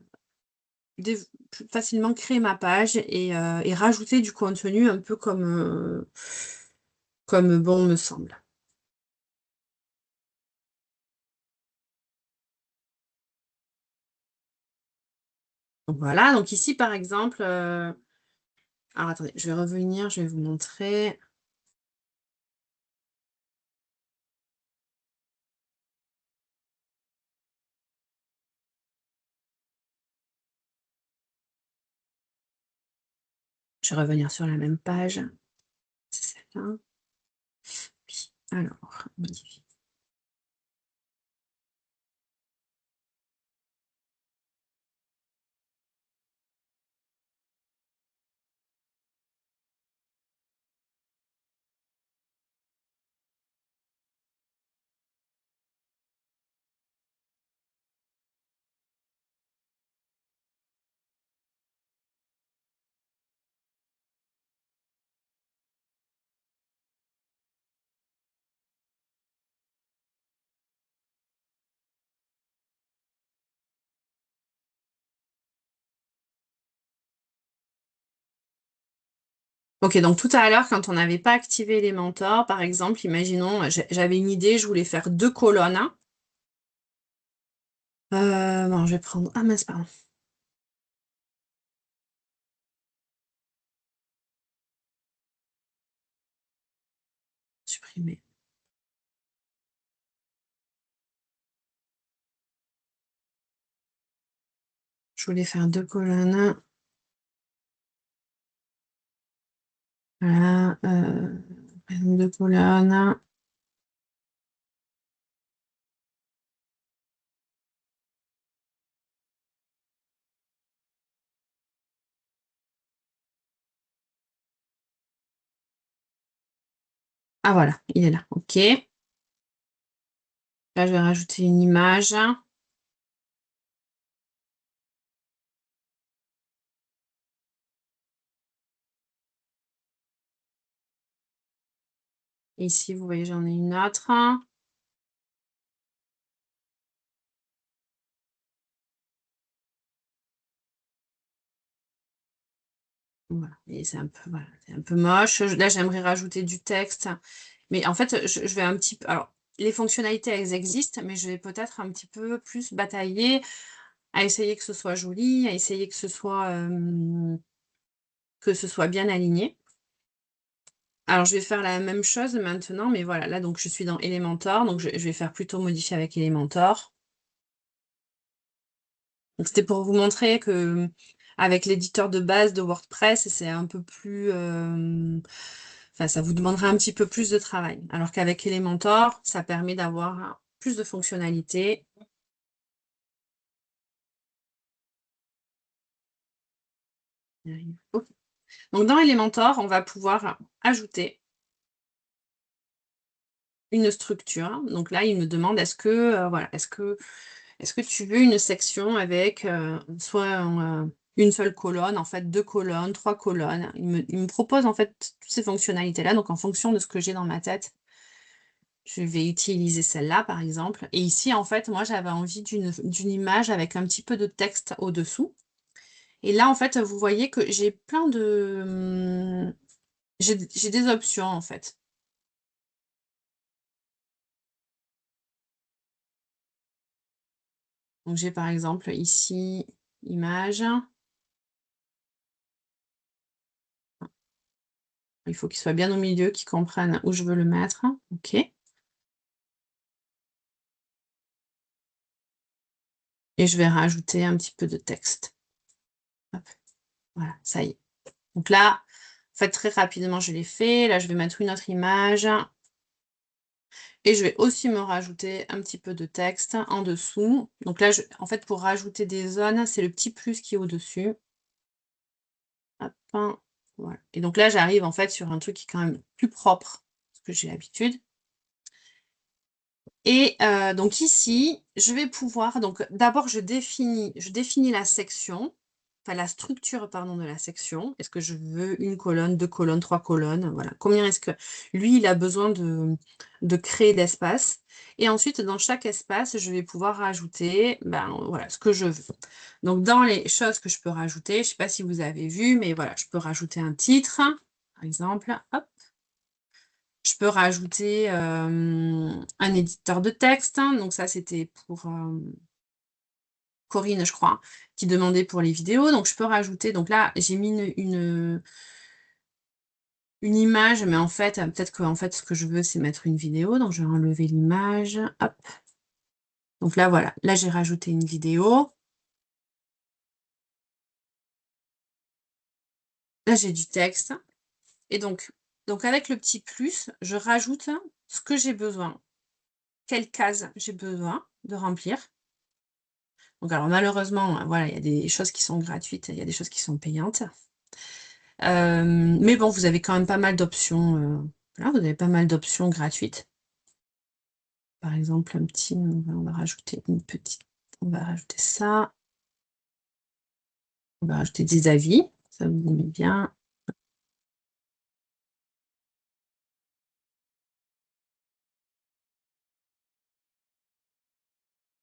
facilement créer ma page et rajouter du contenu un peu comme bon me semble. Donc voilà, donc ici par exemple, alors attendez, je vais revenir, je vais vous montrer. Je vais revenir sur la même page. C'est celle-là. Oui, alors, modifier. Ok, donc tout à l'heure, quand on n'avait pas activé Elementor, par exemple, imaginons, j'avais une idée, je voulais faire 2 colonnes. Bon, je vais prendre... Ah mince, pardon. Supprimer. Je voulais faire 2 colonnes. Voilà, 2 colonnes. Ah voilà, il est là, ok. Là, je vais rajouter une image. Ici, vous voyez, j'en ai une autre. Voilà, et c'est un peu, voilà, c'est un peu moche. Là, j'aimerais rajouter du texte. Mais en fait, je vais un petit peu... Alors, les fonctionnalités, elles existent, mais je vais peut-être un petit peu plus batailler à essayer que ce soit joli, à essayer que ce soit bien aligné. Alors, je vais faire la même chose maintenant, mais voilà, là, donc je suis dans Elementor, donc je vais faire plutôt modifier avec Elementor. Donc, c'était pour vous montrer que avec l'éditeur de base de WordPress, c'est un peu plus... Enfin, ça vous demandera un petit peu plus de travail. Alors qu'avec Elementor, ça permet d'avoir plus de fonctionnalités. Okay. Donc, dans Elementor, on va pouvoir ajouter une structure. Donc là, il me demande est-ce que, voilà, est-ce que tu veux une section avec soit une seule colonne, en fait, 2 colonnes, 3 colonnes. Il me propose en fait toutes ces fonctionnalités-là. Donc, en fonction de ce que j'ai dans ma tête, je vais utiliser celle-là, par exemple. Et ici, en fait, moi, j'avais envie d'une image avec un petit peu de texte au-dessous. Et là, en fait, vous voyez que j'ai plein de... j'ai des options, en fait. Donc, j'ai par exemple ici, image. Il faut qu'il soit bien au milieu, qu'il comprenne où je veux le mettre. OK. Et je vais rajouter un petit peu de texte. Hop. Voilà, ça y est. Donc là, en fait, très rapidement, je l'ai fait. Là, je vais mettre une autre image. Et je vais aussi me rajouter un petit peu de texte en dessous. Donc là, en fait, pour rajouter des zones, c'est le petit plus qui est au-dessus. Hop, voilà. Et donc là, j'arrive en fait sur un truc qui est quand même plus propre, ce que j'ai l'habitude. Et donc ici, je vais pouvoir, donc d'abord je définis la section. enfin la structure, pardon, de la section. Est-ce que je veux une colonne, 2 colonnes, 3 colonnes? Voilà. Combien est-ce que lui, il a besoin de créer d'espace? Et ensuite, dans chaque espace, je vais pouvoir rajouter voilà, ce que je veux. Donc, dans les choses que je peux rajouter, je ne sais pas si vous avez vu, mais voilà, je peux rajouter un titre, par exemple. Hop. Je peux rajouter un éditeur de texte. Donc, ça, c'était pour Corinne, je crois, qui demandait pour les vidéos. Donc, je peux rajouter. Donc là, j'ai mis une image, mais en fait, peut-être que fait, ce que je veux, c'est mettre une vidéo. Donc, je vais enlever l'image. Hop. Donc là, voilà. Là, j'ai rajouté une vidéo. Là, j'ai du texte. Et donc, avec le petit plus, je rajoute ce que j'ai besoin. Quelle case j'ai besoin de remplir. Donc, alors, malheureusement, voilà, il y a des choses qui sont gratuites, il y a des choses qui sont payantes. Mais bon, vous avez quand même pas mal d'options. Voilà, vous avez pas mal d'options gratuites. Par exemple, on va rajouter une petite, on va rajouter ça. On va rajouter des avis, ça vous met bien.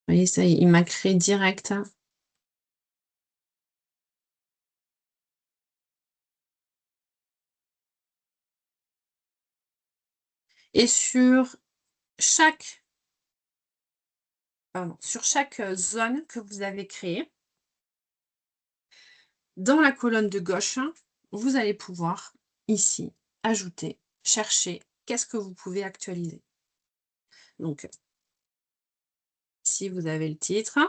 Vous voyez, ça, il m'a créé direct. Et sur chaque zone que vous avez créée, dans la colonne de gauche, vous allez pouvoir ici ajouter, chercher, qu'est-ce que vous pouvez actualiser. Donc, ici, vous avez le titre.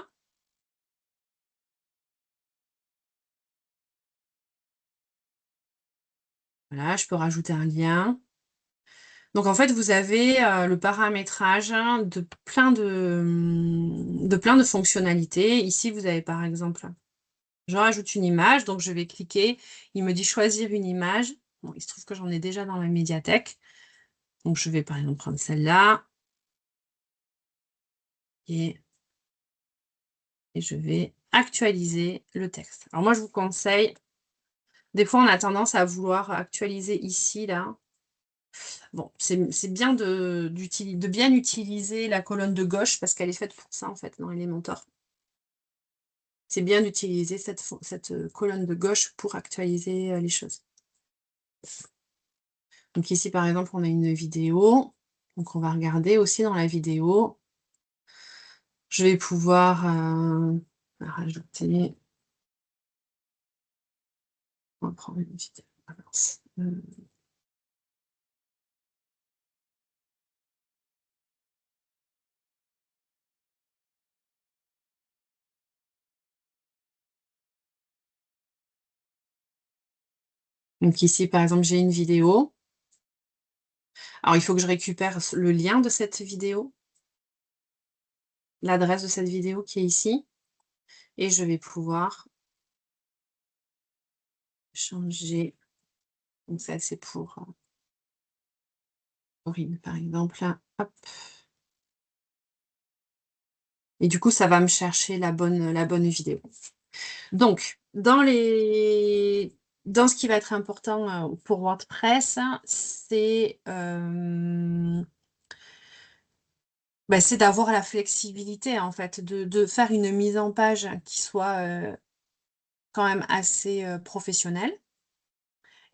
Voilà, je peux rajouter un lien. Donc, en fait, vous avez le paramétrage de plein de fonctionnalités. Ici, vous avez par exemple, je rajoute une image, donc je vais cliquer. Il me dit choisir une image. Bon, il se trouve que j'en ai déjà dans ma médiathèque. Donc, je vais par exemple prendre celle-là. Et je vais actualiser le texte. Alors, moi, je vous conseille, des fois, on a tendance à vouloir actualiser ici, là. Bon, c'est bien de bien utiliser la colonne de gauche parce qu'elle est faite pour ça, en fait, dans Elementor. C'est bien d'utiliser cette colonne de gauche pour actualiser les choses. Donc ici, par exemple, on a une vidéo. Donc, on va regarder aussi dans la vidéo. Je vais pouvoir rajouter... On va prendre une vidéo. Ah, mince. Donc ici, par exemple, j'ai une vidéo. Alors, il faut que je récupère le lien de cette vidéo, l'adresse de cette vidéo qui est ici, et je vais pouvoir changer. Donc ça, c'est pour Corinne, par exemple. Hop. Et du coup, ça va me chercher la bonne vidéo. Donc, dans ce qui va être important pour WordPress, c'est d'avoir la flexibilité, en fait, de faire une mise en page qui soit quand même assez professionnelle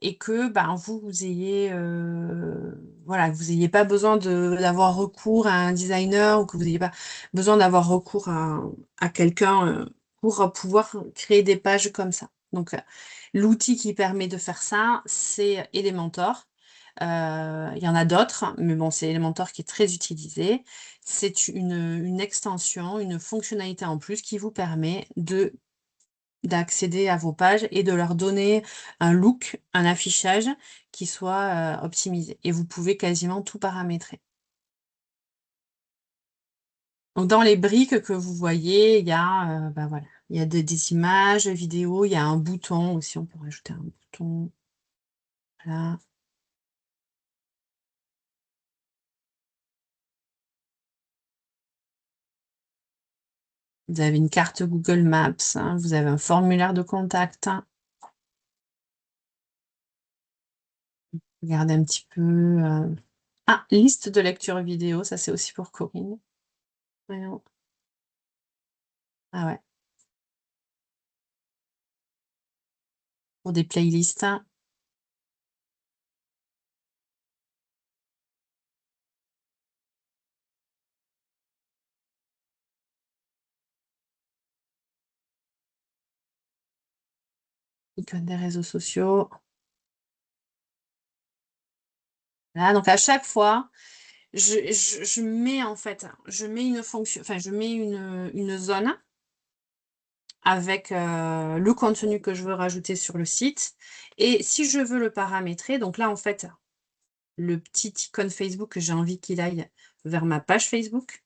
et que vous ayez voilà, vous n'ayez pas besoin d'avoir recours à un designer ou que vous n'ayez pas besoin d'avoir recours à quelqu'un pour pouvoir créer des pages comme ça. Donc, l'outil qui permet de faire ça, c'est Elementor. Il y en a d'autres, mais bon, c'est Elementor qui est très utilisé. C'est une extension, une fonctionnalité en plus qui vous permet d'accéder à vos pages et de leur donner un look, un affichage qui soit optimisé. Et vous pouvez quasiment tout paramétrer. Donc, dans les briques que vous voyez, il y a, voilà, il y a des images, vidéos, il y a un bouton aussi, on peut rajouter un bouton. Voilà. Vous avez une carte Google Maps, hein, vous avez un formulaire de contact. Regardez un petit peu. Ah, liste de lecture vidéo, ça c'est aussi pour Corinne. Voyons. Ah ouais. Pour des playlists. Icône des réseaux sociaux. Là, donc à chaque fois, je mets en fait, je mets une fonction, enfin je mets une zone avec le contenu que je veux rajouter sur le site. Et si je veux le paramétrer, donc là en fait, le petit icône Facebook, j'ai envie qu'il aille vers ma page Facebook.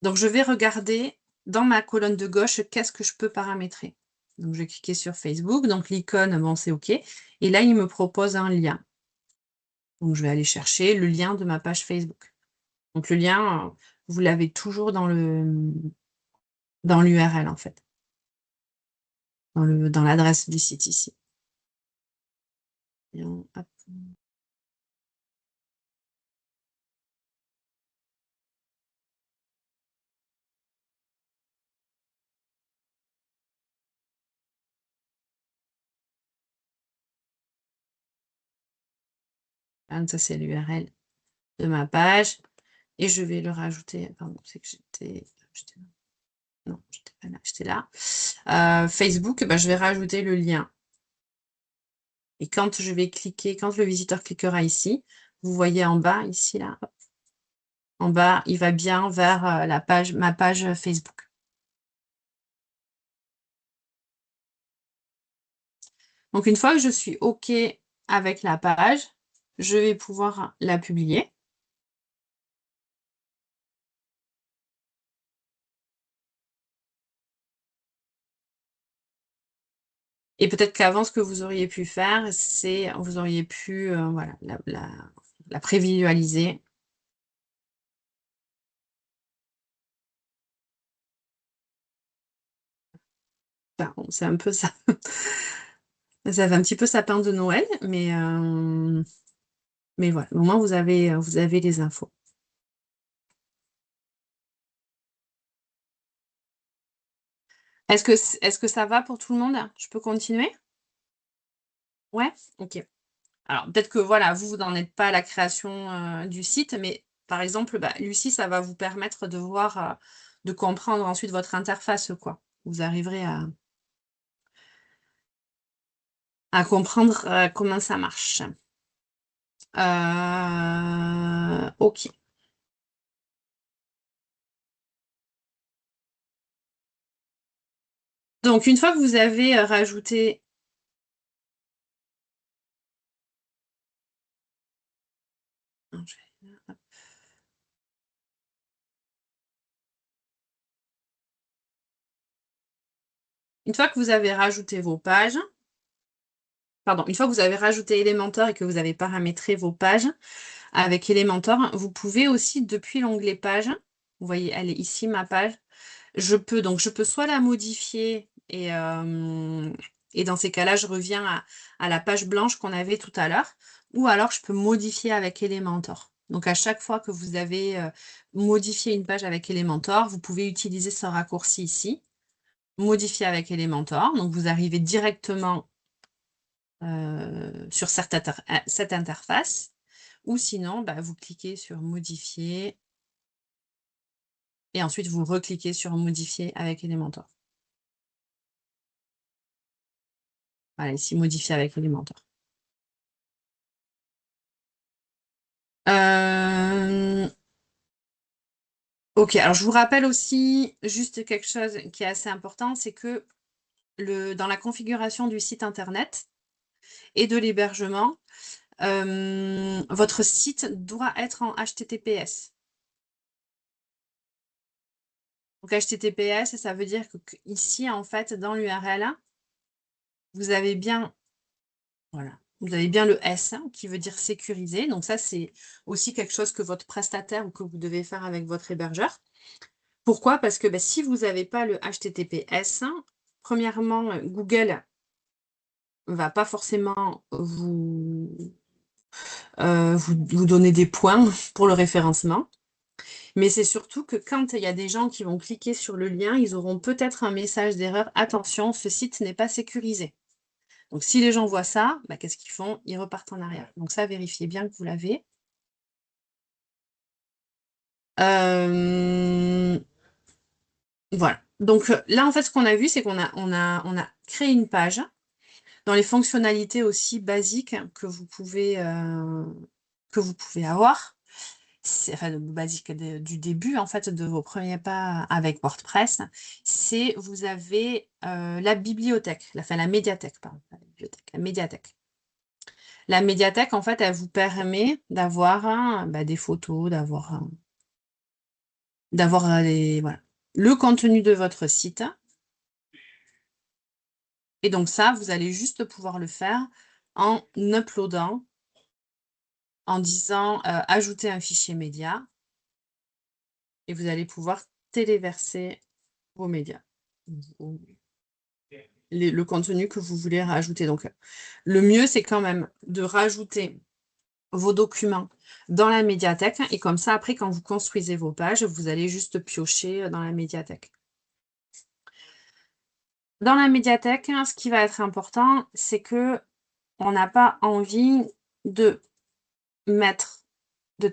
Donc je vais regarder dans ma colonne de gauche, qu'est-ce que je peux paramétrer. Donc je vais cliquer sur Facebook, donc l'icône, bon c'est OK. Et là, il me propose un lien. Donc je vais aller chercher le lien de ma page Facebook. Donc le lien, vous l'avez toujours dans l'URL en fait, dans l'adresse du site ici. Et hop. Ça c'est l'URL de ma page. Et je vais le rajouter. Pardon, c'est que j'étais non, j'étais pas là, j'étais là. Facebook, je vais rajouter le lien. Et quand je vais cliquer, quand le visiteur cliquera ici, vous voyez en bas, ici, là, hop, en bas, il va bien vers ma page Facebook. Donc, une fois que je suis OK avec la page, je vais pouvoir la publier. Et peut-être qu'avant, ce que vous auriez pu faire, c'est vous auriez pu voilà, la prévisualiser. Bon, c'est un peu ça. Ça fait un petit peu sapin de Noël, mais voilà, au moins vous avez les infos. Est-ce que ça va pour tout le monde? Je peux continuer? Ouais? OK. Alors peut-être que voilà, vous n'en êtes pas à la création du site, mais par exemple, Lucie, ça va vous permettre de voir, de comprendre ensuite votre interface, quoi. Vous arriverez à comprendre comment ça marche. OK. Donc une fois que vous avez rajouté une fois que vous avez rajouté vos pages, pardon, une fois que vous avez rajouté Elementor et que vous avez paramétré vos pages avec Elementor, vous pouvez aussi, depuis l'onglet page, vous voyez, elle est ici, ma page, je peux soit la modifier et dans ces cas-là, je reviens à la page blanche qu'on avait tout à l'heure, ou alors je peux modifier avec Elementor. Donc à chaque fois que vous avez modifié une page avec Elementor, vous pouvez utiliser ce raccourci ici, modifier avec Elementor. Donc vous arrivez directement sur cette interface, ou sinon, vous cliquez sur modifier et ensuite vous recliquez sur modifier avec Elementor. Voilà, ici, modifier avec Elementor. Ok, alors je vous rappelle aussi juste quelque chose qui est assez important, c'est que dans la configuration du site internet et de l'hébergement, votre site doit être en HTTPS. Donc HTTPS, ça veut dire que ici, en fait, dans l'URL, vous avez bien, voilà, vous avez bien le S qui veut dire sécurisé. Donc ça, c'est aussi quelque chose que votre prestataire ou que vous devez faire avec votre hébergeur. Pourquoi? Parce que si vous n'avez pas le HTTPS, premièrement, Google va pas forcément vous donner des points pour le référencement. Mais c'est surtout que quand il y a des gens qui vont cliquer sur le lien, ils auront peut-être un message d'erreur. Attention, ce site n'est pas sécurisé. Donc, si les gens voient ça, qu'est-ce qu'ils font? Ils repartent en arrière. Donc, ça, vérifiez bien que vous l'avez. Voilà. Donc, là, en fait, ce qu'on a vu, c'est qu'on a créé une page dans les fonctionnalités aussi basiques que vous pouvez avoir. Enfin, basique du début, en fait, de vos premiers pas avec WordPress, c'est vous avez la bibliothèque, la médiathèque, pardon, pas la bibliothèque, la médiathèque. La médiathèque, en fait, elle vous permet d'avoir des photos, d'avoir voilà, le contenu de votre site. Et donc ça, vous allez juste pouvoir le faire en uploadant, en disant ajouter un fichier média. Et vous allez pouvoir téléverser vos médias, le contenu que vous voulez rajouter. Donc, le mieux, c'est quand même de rajouter vos documents dans la médiathèque. Et comme ça, après, quand vous construisez vos pages, vous allez juste piocher dans la médiathèque. Dans la médiathèque, ce qui va être important, c'est que on n'a pas envie de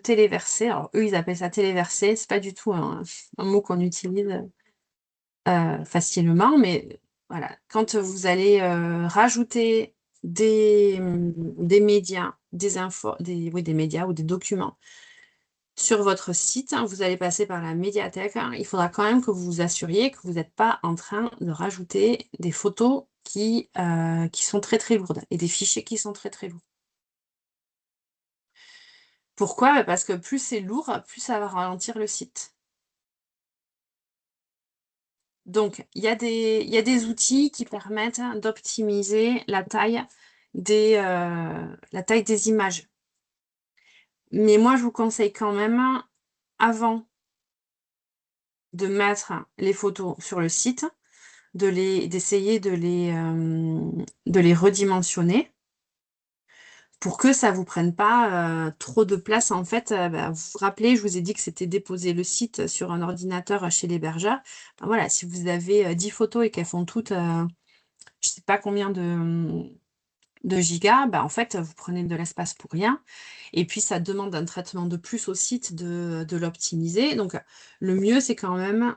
téléverser. Alors, eux, ils appellent ça téléverser. C'est pas du tout un mot qu'on utilise facilement, mais voilà. Quand vous allez rajouter des médias, des médias ou des documents sur votre site, vous allez passer par la médiathèque. Il faudra quand même que vous vous assuriez que vous n'êtes pas en train de rajouter des photos qui sont très très lourdes et des fichiers qui sont très très lourds. Pourquoi? Parce que plus c'est lourd, plus ça va ralentir le site. Donc, il y a des outils qui permettent d'optimiser la taille des images. Mais moi, je vous conseille quand même, avant de mettre les photos sur le site, d'essayer de les redimensionner pour que ça ne vous prenne pas trop de place. En fait, vous vous rappelez, je vous ai dit que c'était déposer le site sur un ordinateur chez l'hébergeur. Voilà, si vous avez 10 photos et qu'elles font toutes, je ne sais pas combien de gigas, en fait, vous prenez de l'espace pour rien. Et puis, ça demande un traitement de plus au site de l'optimiser. Donc, le mieux, c'est quand même,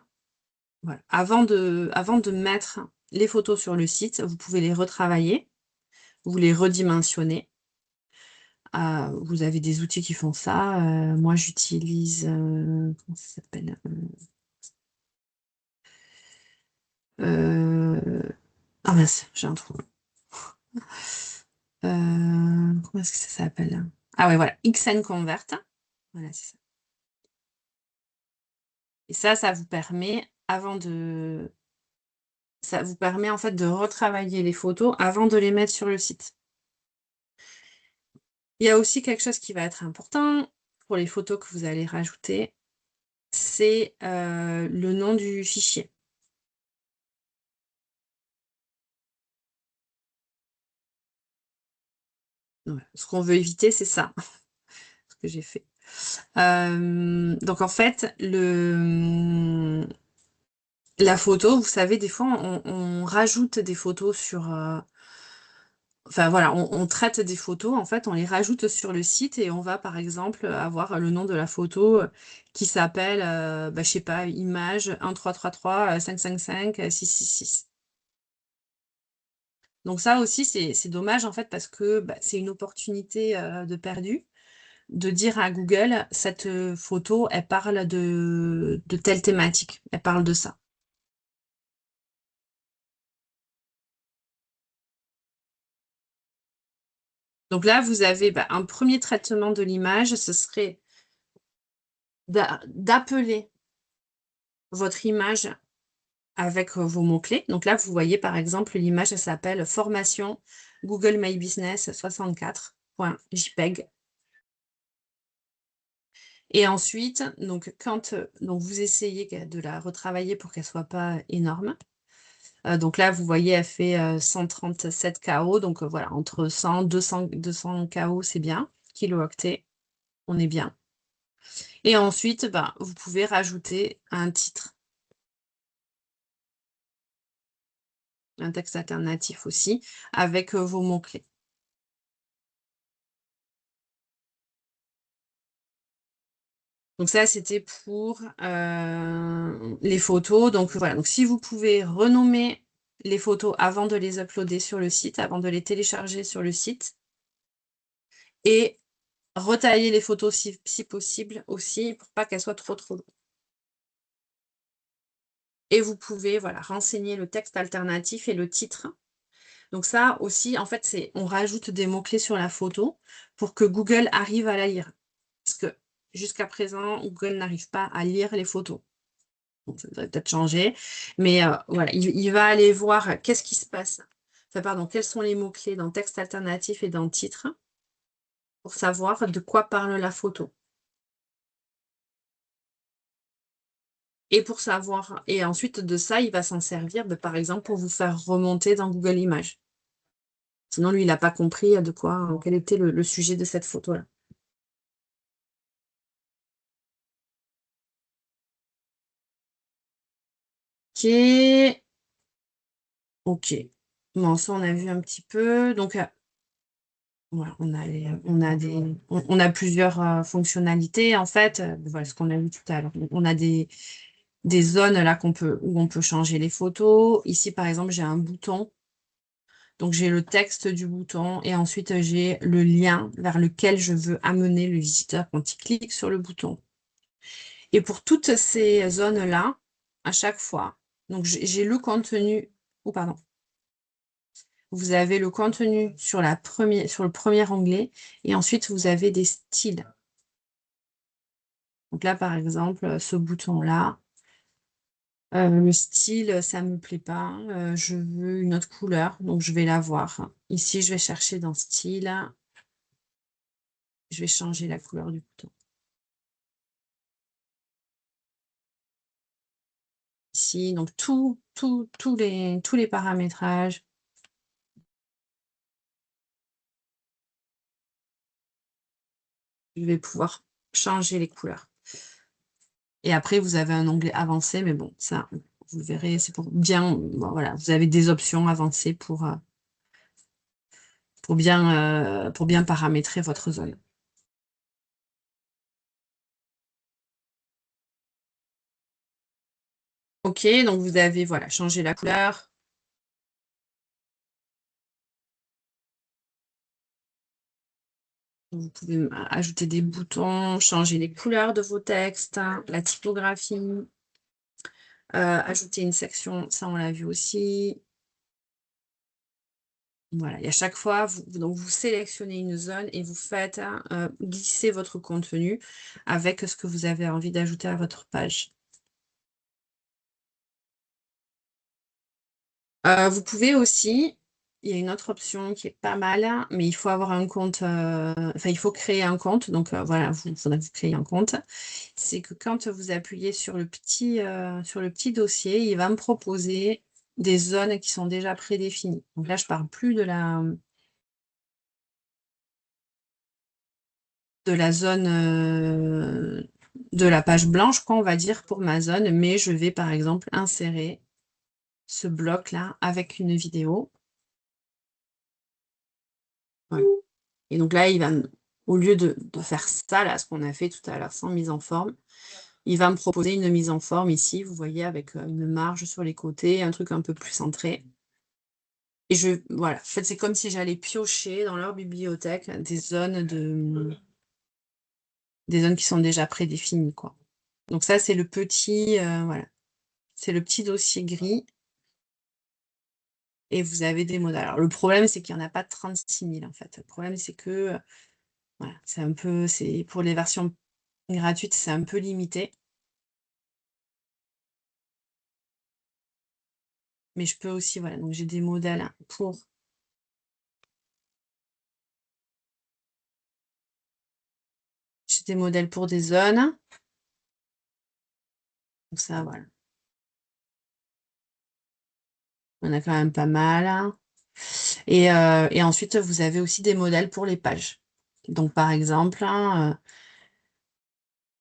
voilà, avant de mettre les photos sur le site, vous pouvez les retravailler, vous les redimensionnez. Vous avez des outils qui font ça. Moi, j'utilise, comment ça s'appelle? Ah mince, j'ai un trou. Comment est-ce que ça s'appelle? Ah ouais, voilà, XNConvert. Voilà, c'est ça. Et ça vous permet, ça vous permet en fait de retravailler les photos avant de les mettre sur le site. Il y a aussi quelque chose qui va être important pour les photos que vous allez rajouter, c'est le nom du fichier. Ouais, ce qu'on veut éviter, c'est ça, ce que j'ai fait. Donc en fait, la photo, vous savez, des fois, on rajoute des photos sur... Enfin voilà, on traite des photos, en fait, on les rajoute sur le site et on va, par exemple, avoir le nom de la photo qui s'appelle, je sais pas, image 1333 555 666. Donc ça aussi, c'est dommage, en fait, parce que c'est une opportunité de perdu de dire à Google, cette photo, elle parle de telle thématique, elle parle de ça. Donc là, vous avez un premier traitement de l'image, ce serait d'appeler votre image avec vos mots-clés. Donc là, vous voyez par exemple, l'image, elle s'appelle formation Google My Business 64.jpg. Et ensuite, donc, quand donc vous essayez de la retravailler pour qu'elle ne soit pas énorme. Donc là, vous voyez, elle fait 137 KO. Donc voilà, entre 100, 200 KO, c'est bien. Kilo-octets, on est bien. Et ensuite, vous pouvez rajouter un titre, un texte alternatif aussi, avec vos mots-clés. Donc ça, c'était pour les photos. Donc voilà, donc si vous pouvez renommer les photos avant de les uploader sur le site, avant de les télécharger sur le site, et retailler les photos si possible aussi, pour pas qu'elles soient trop longues. Et vous pouvez renseigner le texte alternatif et le titre. Donc ça aussi, en fait, on rajoute des mots-clés sur la photo pour que Google arrive à la lire. Parce que jusqu'à présent, Google n'arrive pas à lire les photos. Donc, ça devrait peut-être changer. Mais voilà, il va aller voir qu'est-ce qui se passe. Enfin, pardon, quels sont les mots-clés dans texte alternatif et dans titre pour savoir de quoi parle la photo. Et pour savoir, et ensuite de ça, il va s'en servir, par exemple, pour vous faire remonter dans Google Images. Sinon, lui, il n'a pas compris quel était le sujet de cette photo-là. Ok. Ok. Bon, ça, on a vu un petit peu. Donc, voilà, on a plusieurs fonctionnalités, en fait. Voilà ce qu'on a vu tout à l'heure. On a des zones là où on peut changer les photos. Ici, par exemple, j'ai un bouton. Donc, j'ai le texte du bouton et ensuite, j'ai le lien vers lequel je veux amener le visiteur quand il clique sur le bouton. Et pour toutes ces zones-là, à chaque fois, donc j'ai le contenu, pardon, vous avez le contenu sur le premier onglet et ensuite, vous avez des styles. Donc là, par exemple, ce bouton-là, le style, ça ne me plaît pas. Je veux une autre couleur, donc je vais la voir. Ici, je vais chercher dans style. Je vais changer la couleur du bouton. Ici, donc tous les paramétrages. Je vais pouvoir changer les couleurs. Et après, vous avez un onglet avancé, mais bon, ça, vous verrez, c'est pour bien, voilà, vous avez des options avancées pour bien paramétrer votre zone. Ok, donc vous avez, changé la couleur. Vous pouvez ajouter des boutons, changer les couleurs de vos textes, la typographie, ajouter une section, ça on l'a vu aussi. Voilà, et à chaque fois, vous sélectionnez une zone et vous faites glisser votre contenu avec ce que vous avez envie d'ajouter à votre page. Vous pouvez aussi, il y a une autre option qui est pas mal, mais il faut avoir un compte, il faut créer un compte. Donc voilà, il faudra que vous créez un compte. C'est que quand vous appuyez sur le petit dossier, il va me proposer des zones qui sont déjà prédéfinies. Donc là, je ne parle plus de la zone de la page blanche, on va dire, pour ma zone, mais je vais par exemple insérer ce bloc-là avec une vidéo. Voilà. Et donc là, au lieu de faire ça, là, ce qu'on a fait tout à l'heure sans mise en forme, il va me proposer une mise en forme ici, vous voyez, avec une marge sur les côtés, un truc un peu plus centré. Et voilà, en fait, c'est comme si j'allais piocher dans leur bibliothèque des zones qui sont déjà prédéfinies, quoi. Donc ça, c'est le petit, c'est le petit dossier gris. Et vous avez des modèles. Alors, le problème, c'est qu'il n'y en a pas 36 000, en fait. Le problème, c'est que, voilà, pour les versions gratuites, c'est un peu limité. Mais je peux aussi, voilà, donc j'ai des modèles pour des modèles pour des zones. Donc ça, voilà. On a quand même pas mal, hein. Et ensuite, vous avez aussi des modèles pour les pages. Donc, par exemple, hein,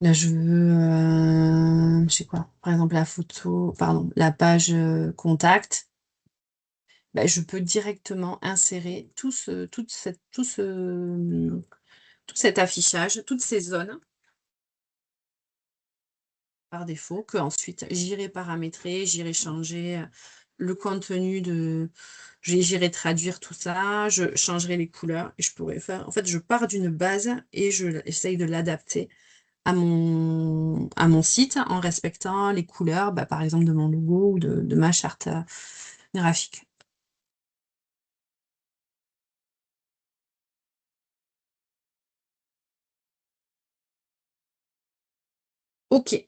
là, je veux, je sais quoi, par exemple, la photo, pardon, la page contact. Ben, je peux directement insérer tout cet affichage, toutes ces zones par défaut, que ensuite j'irai paramétrer, j'irai changer le contenu j'irai traduire tout ça, je changerai les couleurs et je pourrais faire. En fait, je pars d'une base et j'essaye de l'adapter à mon site en respectant les couleurs, bah, par exemple, de mon logo ou de ma charte graphique. Ok.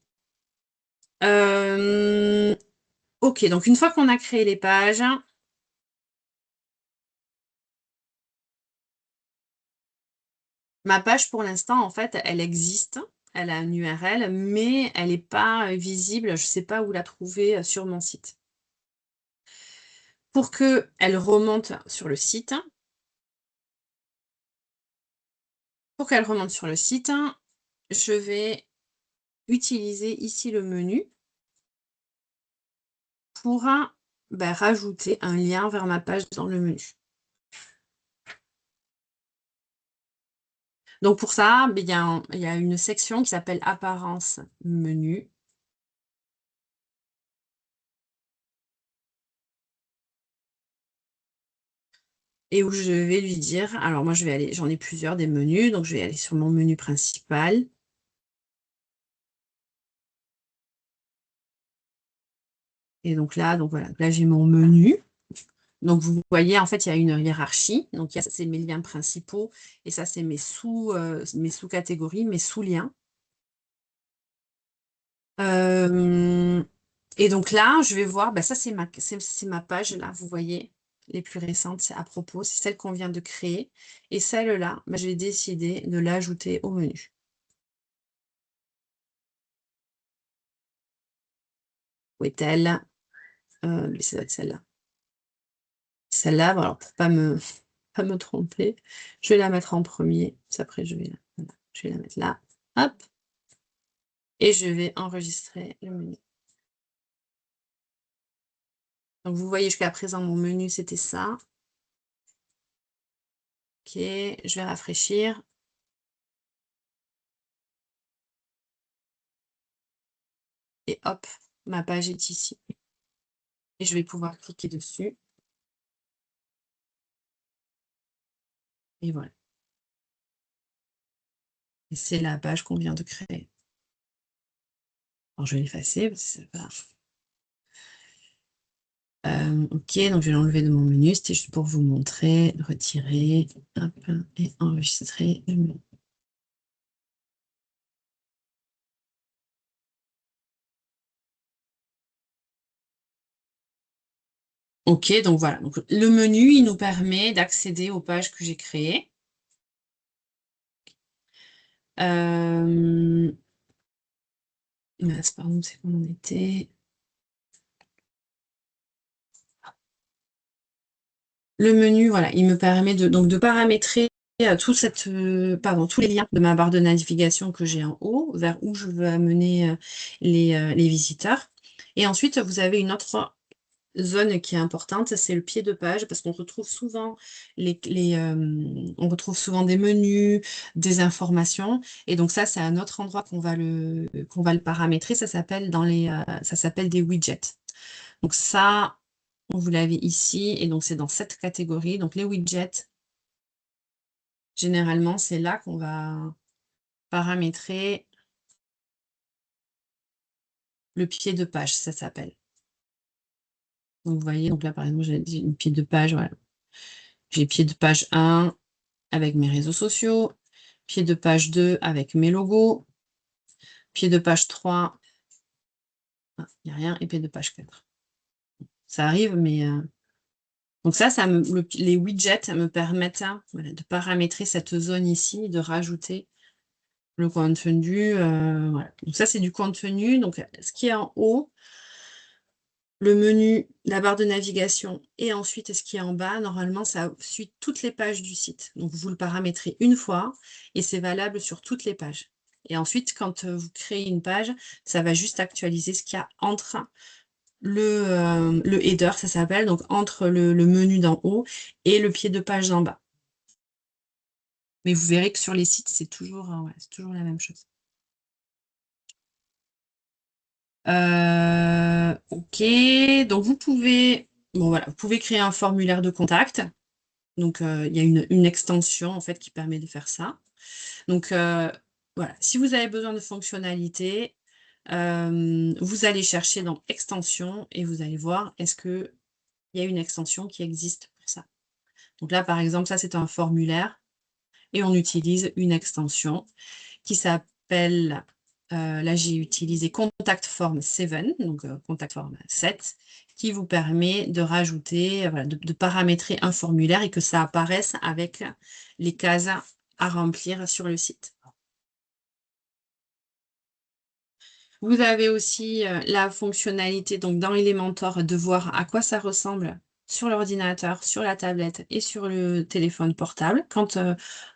Ok, donc une fois qu'on a créé les pages, ma page pour l'instant, en fait, elle existe, elle a un URL, mais elle n'est pas visible, je ne sais pas où la trouver sur mon site. Pour qu'elle remonte sur le site, je vais utiliser ici le menu pour rajouter un lien vers ma page dans le menu. Donc pour ça, il y a une section qui s'appelle Apparence menu. Et où je vais lui dire, alors moi je vais aller, j'en ai plusieurs des menus, donc je vais aller sur mon menu principal. Et donc là voilà, là j'ai mon menu. Donc vous voyez, en fait, il y a une hiérarchie. Donc ça, c'est mes liens principaux, et ça, c'est mes sous-catégories, mes sous-liens. Et donc là, je vais voir, ça c'est ma page, là, vous voyez, les plus récentes, c'est à propos, c'est celle qu'on vient de créer. Et celle-là, je vais décider de l'ajouter au menu. Où est-elle? Ça doit être celle-là. Celle-là, bon, alors pour pas me tromper, je vais la mettre en premier. Après, je vais la mettre là. Hop. Et je vais enregistrer le menu. Donc, vous voyez jusqu'à présent, mon menu, c'était ça. Ok, je vais rafraîchir. Et hop, ma page est ici. Et je vais pouvoir cliquer dessus. Et voilà. Et c'est la page qu'on vient de créer. Alors, je vais l'effacer parce que c'est pas... ok, donc je vais l'enlever de mon menu. C'était juste pour vous montrer, retirer, hop, et enregistrer le menu. Ok, donc voilà. Donc, le menu, il nous permet d'accéder aux pages que j'ai créées. Pardon, c'est qu'on en était. Le menu, voilà, il me permet de paramétrer tous les liens de ma barre de navigation que j'ai en haut, vers où je veux amener les visiteurs. Et ensuite, vous avez une autre zone qui est importante, c'est le pied de page, parce qu'on retrouve souvent on retrouve souvent des menus, des informations, et donc ça, c'est un autre endroit qu'on va le paramétrer. Ça s'appelle des widgets. Donc ça, vous l'avez ici, et donc c'est dans cette catégorie. Donc les widgets, généralement, c'est là qu'on va paramétrer le pied de page, ça s'appelle. Donc vous voyez, donc là par exemple, j'ai une pied de page, voilà. J'ai pied de page 1 avec mes réseaux sociaux, pied de page 2 avec mes logos, pied de page 3, il n'y a rien, et pied de page 4. Ça arrive, mais... Donc ça les widgets me permettent de paramétrer cette zone ici, de rajouter Le contenu, voilà. Donc ça, c'est du contenu. Donc, ce qui est en haut, le menu, la barre de navigation et ensuite ce qui est en bas, normalement, ça suit toutes les pages du site. Donc, vous le paramétrez une fois et c'est valable sur toutes les pages. Et ensuite, quand vous créez une page, ça va juste actualiser ce qu'il y a entre le header, ça s'appelle, donc entre le menu d'en haut et le pied de page d'en bas. Mais vous verrez que sur les sites, c'est toujours la même chose. Ok, donc vous pouvez créer un formulaire de contact. Donc, il y a une extension en fait qui permet de faire ça. Donc, voilà, si vous avez besoin de fonctionnalités, vous allez chercher dans extension et vous allez voir est-ce qu'il y a une extension qui existe pour ça. Donc là, par exemple, ça c'est un formulaire et on utilise une extension qui s'appelle, là j'ai utilisé Contact Form 7, donc Contact Form 7, qui vous permet de rajouter, de paramétrer un formulaire et que ça apparaisse avec les cases à remplir sur le site. Vous avez aussi la fonctionnalité donc dans Elementor de voir à quoi ça ressemble sur l'ordinateur, sur la tablette et sur le téléphone portable quand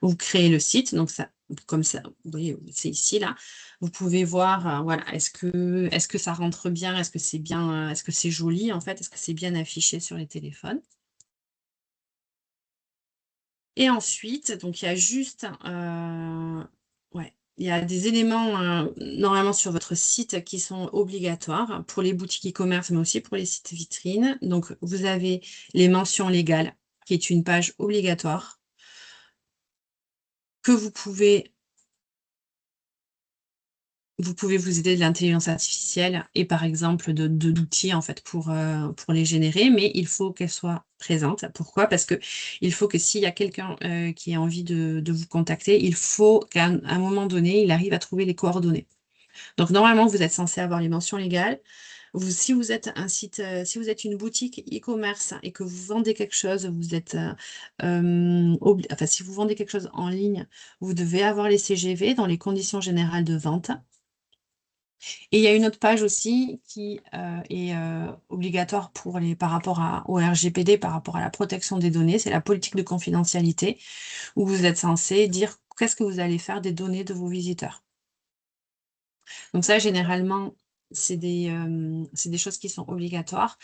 vous créez le site. Donc ça, comme ça, vous voyez, c'est ici là. Vous pouvez voir, voilà, est-ce que ça rentre bien, est-ce que c'est bien, est-ce que c'est joli en fait, est-ce que c'est bien affiché sur les téléphones. Et ensuite, donc il y a juste, il y a des éléments normalement sur votre site qui sont obligatoires pour les boutiques e-commerce, mais aussi pour les sites vitrines. Donc, vous avez les mentions légales, qui est une page obligatoire que vous pouvez vous aider de l'intelligence artificielle et par exemple d'outils en fait pour les générer, mais il faut qu'elle soit présente. Pourquoi? Parce que il faut que s'il y a quelqu'un qui a envie de vous contacter, il faut qu'à un moment donné, il arrive à trouver les coordonnées. Donc normalement, vous êtes censé avoir les mentions légales. Si vous êtes un site, si vous êtes une boutique e-commerce et que vous vendez quelque chose, vous êtes, si vous vendez quelque chose en ligne, vous devez avoir les CGV dans les conditions générales de vente. Et il y a une autre page aussi qui est obligatoire par rapport au RGPD, par rapport à la protection des données, c'est la politique de confidentialité, où vous êtes censé dire qu'est-ce que vous allez faire des données de vos visiteurs. Donc ça, généralement, c'est des choses qui sont obligatoires.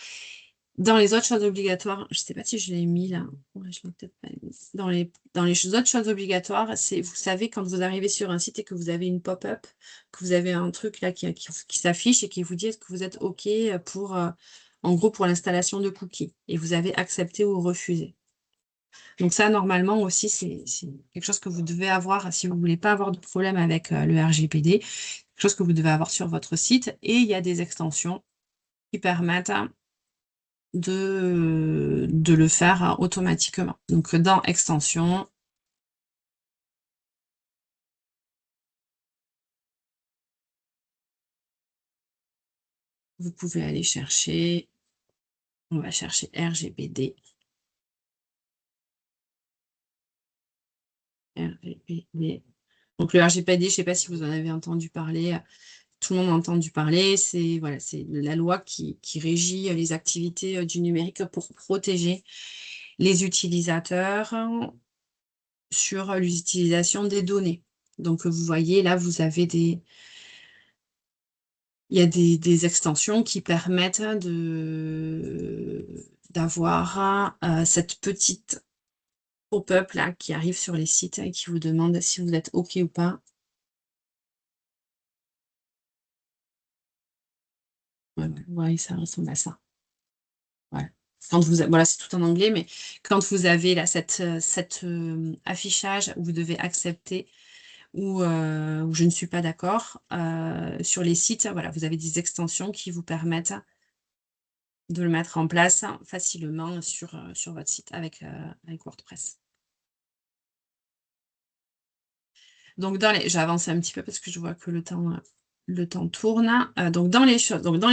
Dans les autres choses obligatoires, je ne sais pas si je l'ai mis là. Ouais, je l'ai peut-être pas mis. Dans les autres choses obligatoires, c'est, vous savez, quand vous arrivez sur un site et que vous avez une pop-up, que vous avez un truc là qui s'affiche et qui vous dit est-ce que vous êtes OK pour, en gros, pour l'installation de cookies. Et vous avez accepté ou refusé. Donc ça, normalement aussi, c'est quelque chose que vous devez avoir si vous ne voulez pas avoir de problème avec le RGPD, quelque chose que vous devez avoir sur votre site. Et il y a des extensions qui permettent de le faire automatiquement. Donc dans extension, vous pouvez aller chercher, on va chercher RGPD. Donc le RGPD, je ne sais pas si vous en avez entendu parler, tout le monde a entendu parler, c'est la loi qui régit les activités du numérique pour protéger les utilisateurs sur l'utilisation des données. Donc vous voyez là, vous avez il y a des extensions qui permettent d'avoir cette petite pop-up là qui arrive sur les sites et qui vous demande si vous êtes OK ou pas. Ouais, ça ressemble à ça. Voilà. Voilà, c'est tout en anglais, mais quand vous avez là cet affichage où vous devez accepter ou je ne suis pas d'accord, sur les sites, voilà, vous avez des extensions qui vous permettent de le mettre en place facilement sur votre site avec WordPress. Donc j'avance un petit peu parce que je vois que le temps tourne. Donc dans les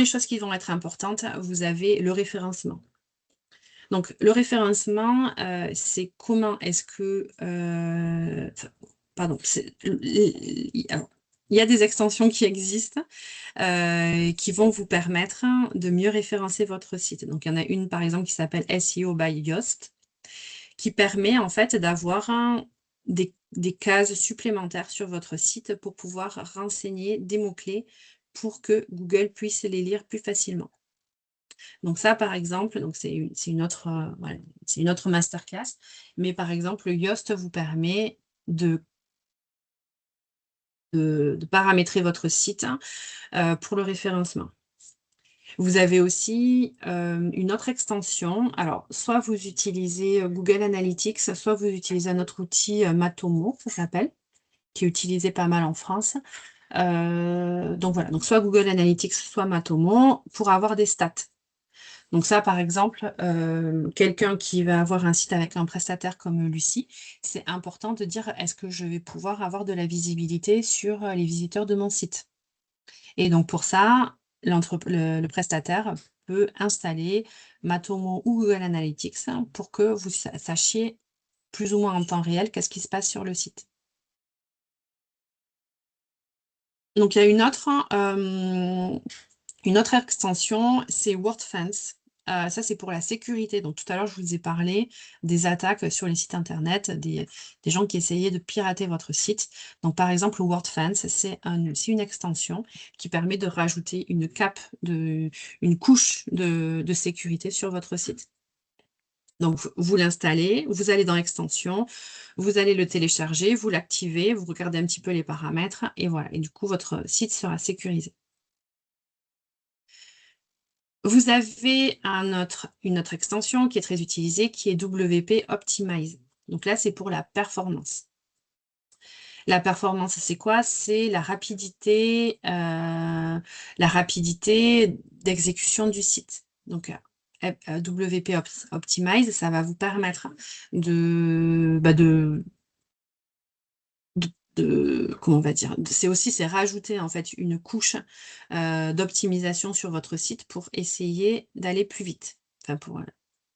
choses qui vont être importantes, vous avez le référencement. Donc le référencement, c'est comment est-ce que pardon, alors, il y a des extensions qui existent qui vont vous permettre de mieux référencer votre site. Donc, il y en a une, par exemple, qui s'appelle SEO by Yoast, qui permet en fait d'avoir des cases supplémentaires sur votre site pour pouvoir renseigner des mots-clés pour que Google puisse les lire plus facilement. Donc ça, par exemple, c'est une autre masterclass, mais par exemple, Yoast vous permet de paramétrer votre site pour le référencement. Vous avez aussi une autre extension. Alors, soit vous utilisez Google Analytics, soit vous utilisez un autre outil, Matomo, ça s'appelle, qui est utilisé pas mal en France. Donc voilà, donc soit Google Analytics, soit Matomo, pour avoir des stats. Donc ça, par exemple, quelqu'un qui va avoir un site avec un prestataire comme Lucie, c'est important de dire, est-ce que je vais pouvoir avoir de la visibilité sur les visiteurs de mon site? Et donc pour ça, le prestataire peut installer Matomo ou Google Analytics pour que vous sachiez plus ou moins en temps réel qu'est-ce qui se passe sur le site. Donc il y a une autre extension, c'est WordFence. Ça, c'est pour la sécurité. Donc tout à l'heure, je vous ai parlé des attaques sur les sites internet, des gens qui essayaient de pirater votre site. Donc par exemple, WordFence, c'est une extension qui permet de rajouter une couche de sécurité sur votre site. Donc vous l'installez, vous allez dans Extensions, vous allez le télécharger, vous l'activez, vous regardez un petit peu les paramètres et voilà. Et du coup, votre site sera sécurisé. Vous avez une autre extension qui est très utilisée, qui est WP Optimize. Donc là, c'est pour la performance. La performance, c'est quoi? C'est la rapidité d'exécution du site. Donc, WP Optimize, ça va vous permettre comment on va dire, c'est rajouter en fait une couche d'optimisation sur votre site pour essayer d'aller plus vite. Enfin, pour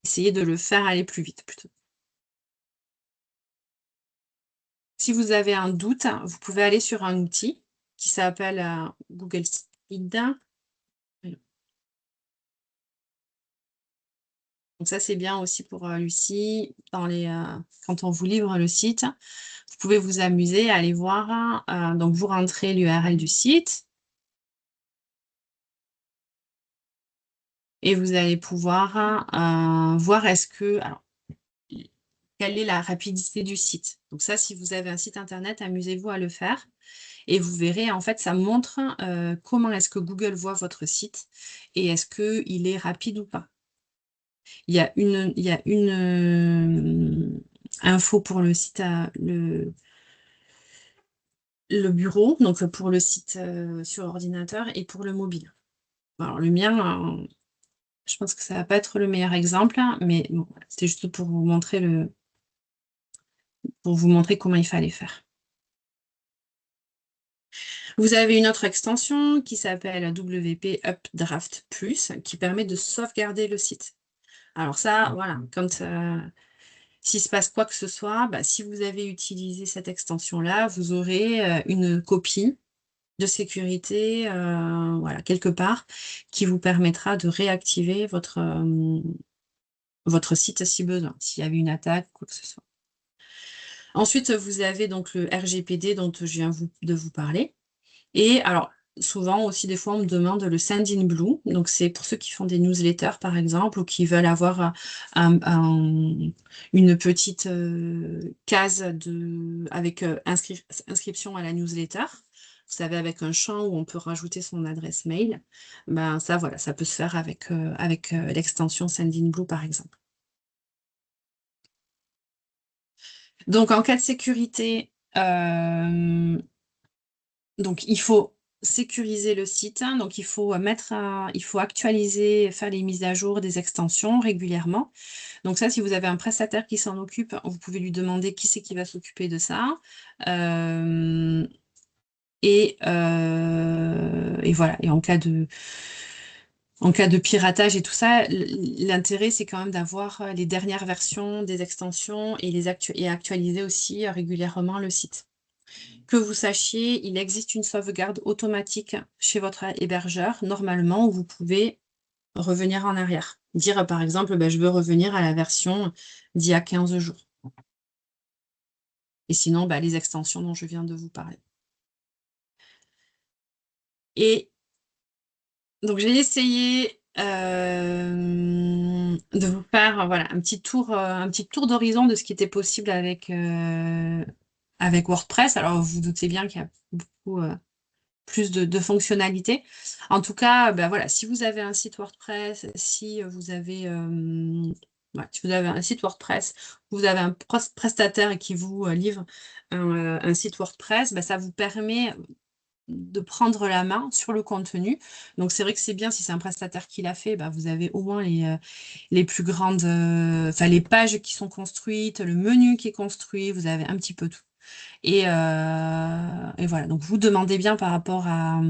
essayer de le faire aller plus vite plutôt. Si vous avez un doute, vous pouvez aller sur un outil qui s'appelle Google Speed. Donc ça, c'est bien aussi pour Lucie, quand on vous livre le site. Vous pouvez vous amuser à aller voir. Donc, vous rentrez l'URL du site. Et vous allez pouvoir voir quelle est la rapidité du site. Donc ça, si vous avez un site internet, amusez-vous à le faire. Et vous verrez, en fait, ça montre comment est-ce que Google voit votre site et est-ce qu'il est rapide ou pas. Il y a une info pour le site, le bureau, donc pour le site sur ordinateur et pour le mobile. Alors le mien, je pense que ça va pas être le meilleur exemple, mais bon, c'était juste pour vous montrer comment il fallait faire. Vous avez une autre extension qui s'appelle WP Updraft Plus, qui permet de sauvegarder le site. Alors ça, voilà, s'il se passe quoi que ce soit, si vous avez utilisé cette extension-là, vous aurez une copie de sécurité, voilà, quelque part, qui vous permettra de réactiver votre site si besoin, s'il y avait une attaque, quoi que ce soit. Ensuite, vous avez donc le RGPD dont je viens de vous parler. Et alors, souvent aussi, des fois, on me demande le Sendinblue. Donc, c'est pour ceux qui font des newsletters, par exemple, ou qui veulent avoir une petite case avec inscription à la newsletter. Vous savez, avec un champ où on peut rajouter son adresse mail. Ça, voilà, ça peut se faire avec l'extension Sendinblue, par exemple. Donc, en cas de sécurité, donc il faut sécuriser le site, donc il faut actualiser, faire les mises à jour des extensions régulièrement. Donc ça, si vous avez un prestataire qui s'en occupe, vous pouvez lui demander qui c'est qui va s'occuper de ça. Et voilà. Et en cas de piratage et tout ça, l'intérêt, c'est quand même d'avoir les dernières versions des extensions et actualiser aussi régulièrement le site. Que vous sachiez, il existe une sauvegarde automatique chez votre hébergeur, normalement, où vous pouvez revenir en arrière. Dire, par exemple, je veux revenir à la version d'il y a 15 jours. Et sinon, les extensions dont je viens de vous parler. Et donc, j'ai essayé de vous faire un petit tour d'horizon de ce qui était possible avec WordPress. Alors, vous vous doutez bien qu'il y a beaucoup plus de fonctionnalités. En tout cas, si vous avez un site WordPress, si vous avez un site WordPress, vous avez un prestataire qui vous livre un site WordPress, ça vous permet de prendre la main sur le contenu. Donc, c'est vrai que c'est bien si c'est un prestataire qui l'a fait, vous avez au moins les plus grandes, les pages qui sont construites, le menu qui est construit, vous avez un petit peu tout. Et voilà, donc vous demandez bien par rapport à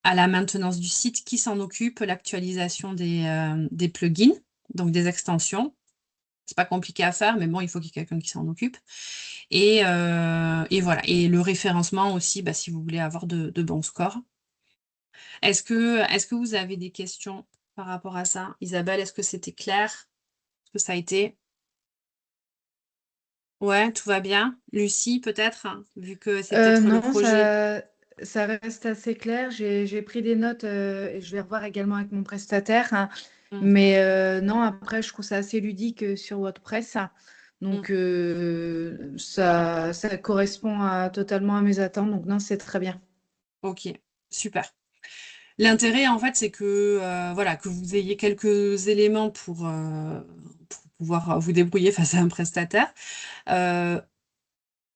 la maintenance du site qui s'en occupe, l'actualisation des plugins, donc des extensions. C'est pas compliqué à faire, mais bon, il faut qu'il y ait quelqu'un qui s'en occupe. Et voilà. Et le référencement aussi, si vous voulez avoir de bons scores. Est-ce que vous avez des questions par rapport à ça? Isabelle, est-ce que c'était clair? Est-ce que ça a été? Ouais, tout va bien. Lucie, peut-être, vu que c'est peut-être le Non, projet. ça reste assez clair. J'ai pris des notes et je vais revoir également avec mon prestataire, hein. Mm. Mais non, après, je trouve ça assez ludique sur WordPress. Donc, ça correspond totalement à mes attentes. Donc, non, c'est très bien. Ok, super. L'intérêt, en fait, c'est que, que vous ayez quelques éléments pour pouvoir vous débrouiller face à un prestataire.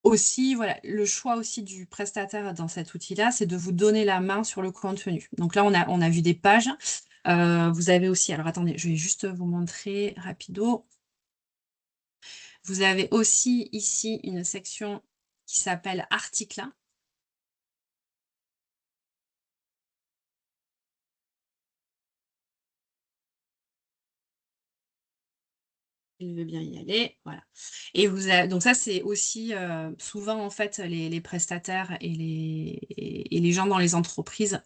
Aussi, le choix aussi du prestataire dans cet outil-là, c'est de vous donner la main sur le contenu. Donc là, on a vu des pages. Vous avez aussi, alors attendez, je vais juste vous montrer rapido. Vous avez aussi ici une section qui s'appelle articles. Il veut bien y aller, voilà. Et donc ça, c'est aussi souvent en fait les prestataires et les gens dans les entreprises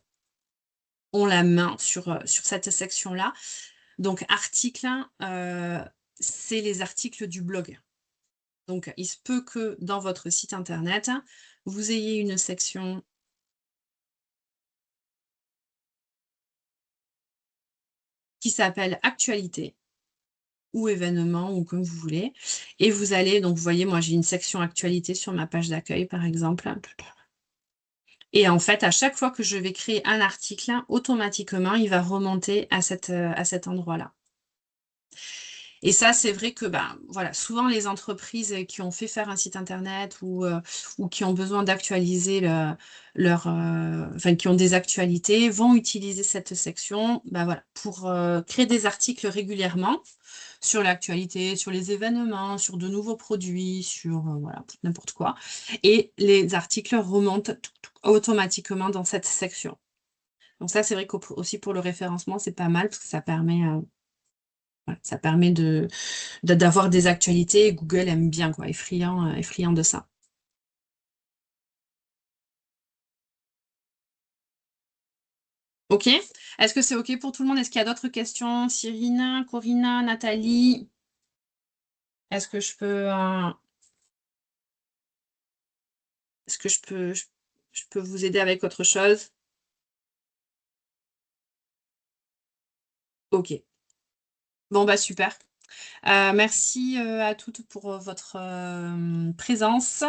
ont la main sur cette section-là. Donc articles, c'est les articles du blog. Donc il se peut que dans votre site internet, vous ayez une section qui s'appelle actualité ou événements, ou comme vous voulez. Et vous allez, donc vous voyez, moi j'ai une section actualité sur ma page d'accueil, par exemple. Et en fait, à chaque fois que je vais créer un article, automatiquement, il va remonter à cet endroit-là. Et ça, c'est vrai que souvent les entreprises qui ont fait faire un site internet ou qui ont besoin d'actualiser qui ont des actualités, vont utiliser cette section pour créer des articles régulièrement sur l'actualité, sur les événements, sur de nouveaux produits, sur n'importe quoi. Et les articles remontent automatiquement dans cette section. Donc ça, c'est vrai qu'aussi pour le référencement, c'est pas mal parce que ça permet d'avoir des actualités. Google aime bien, est friand de ça. Ok. Est-ce que c'est ok pour tout le monde? Est-ce qu'il y a d'autres questions? Cyrine, Corinna, Nathalie? Est-ce que je peux je peux vous aider avec autre chose? Ok. Bon, super. Merci à toutes pour votre présence.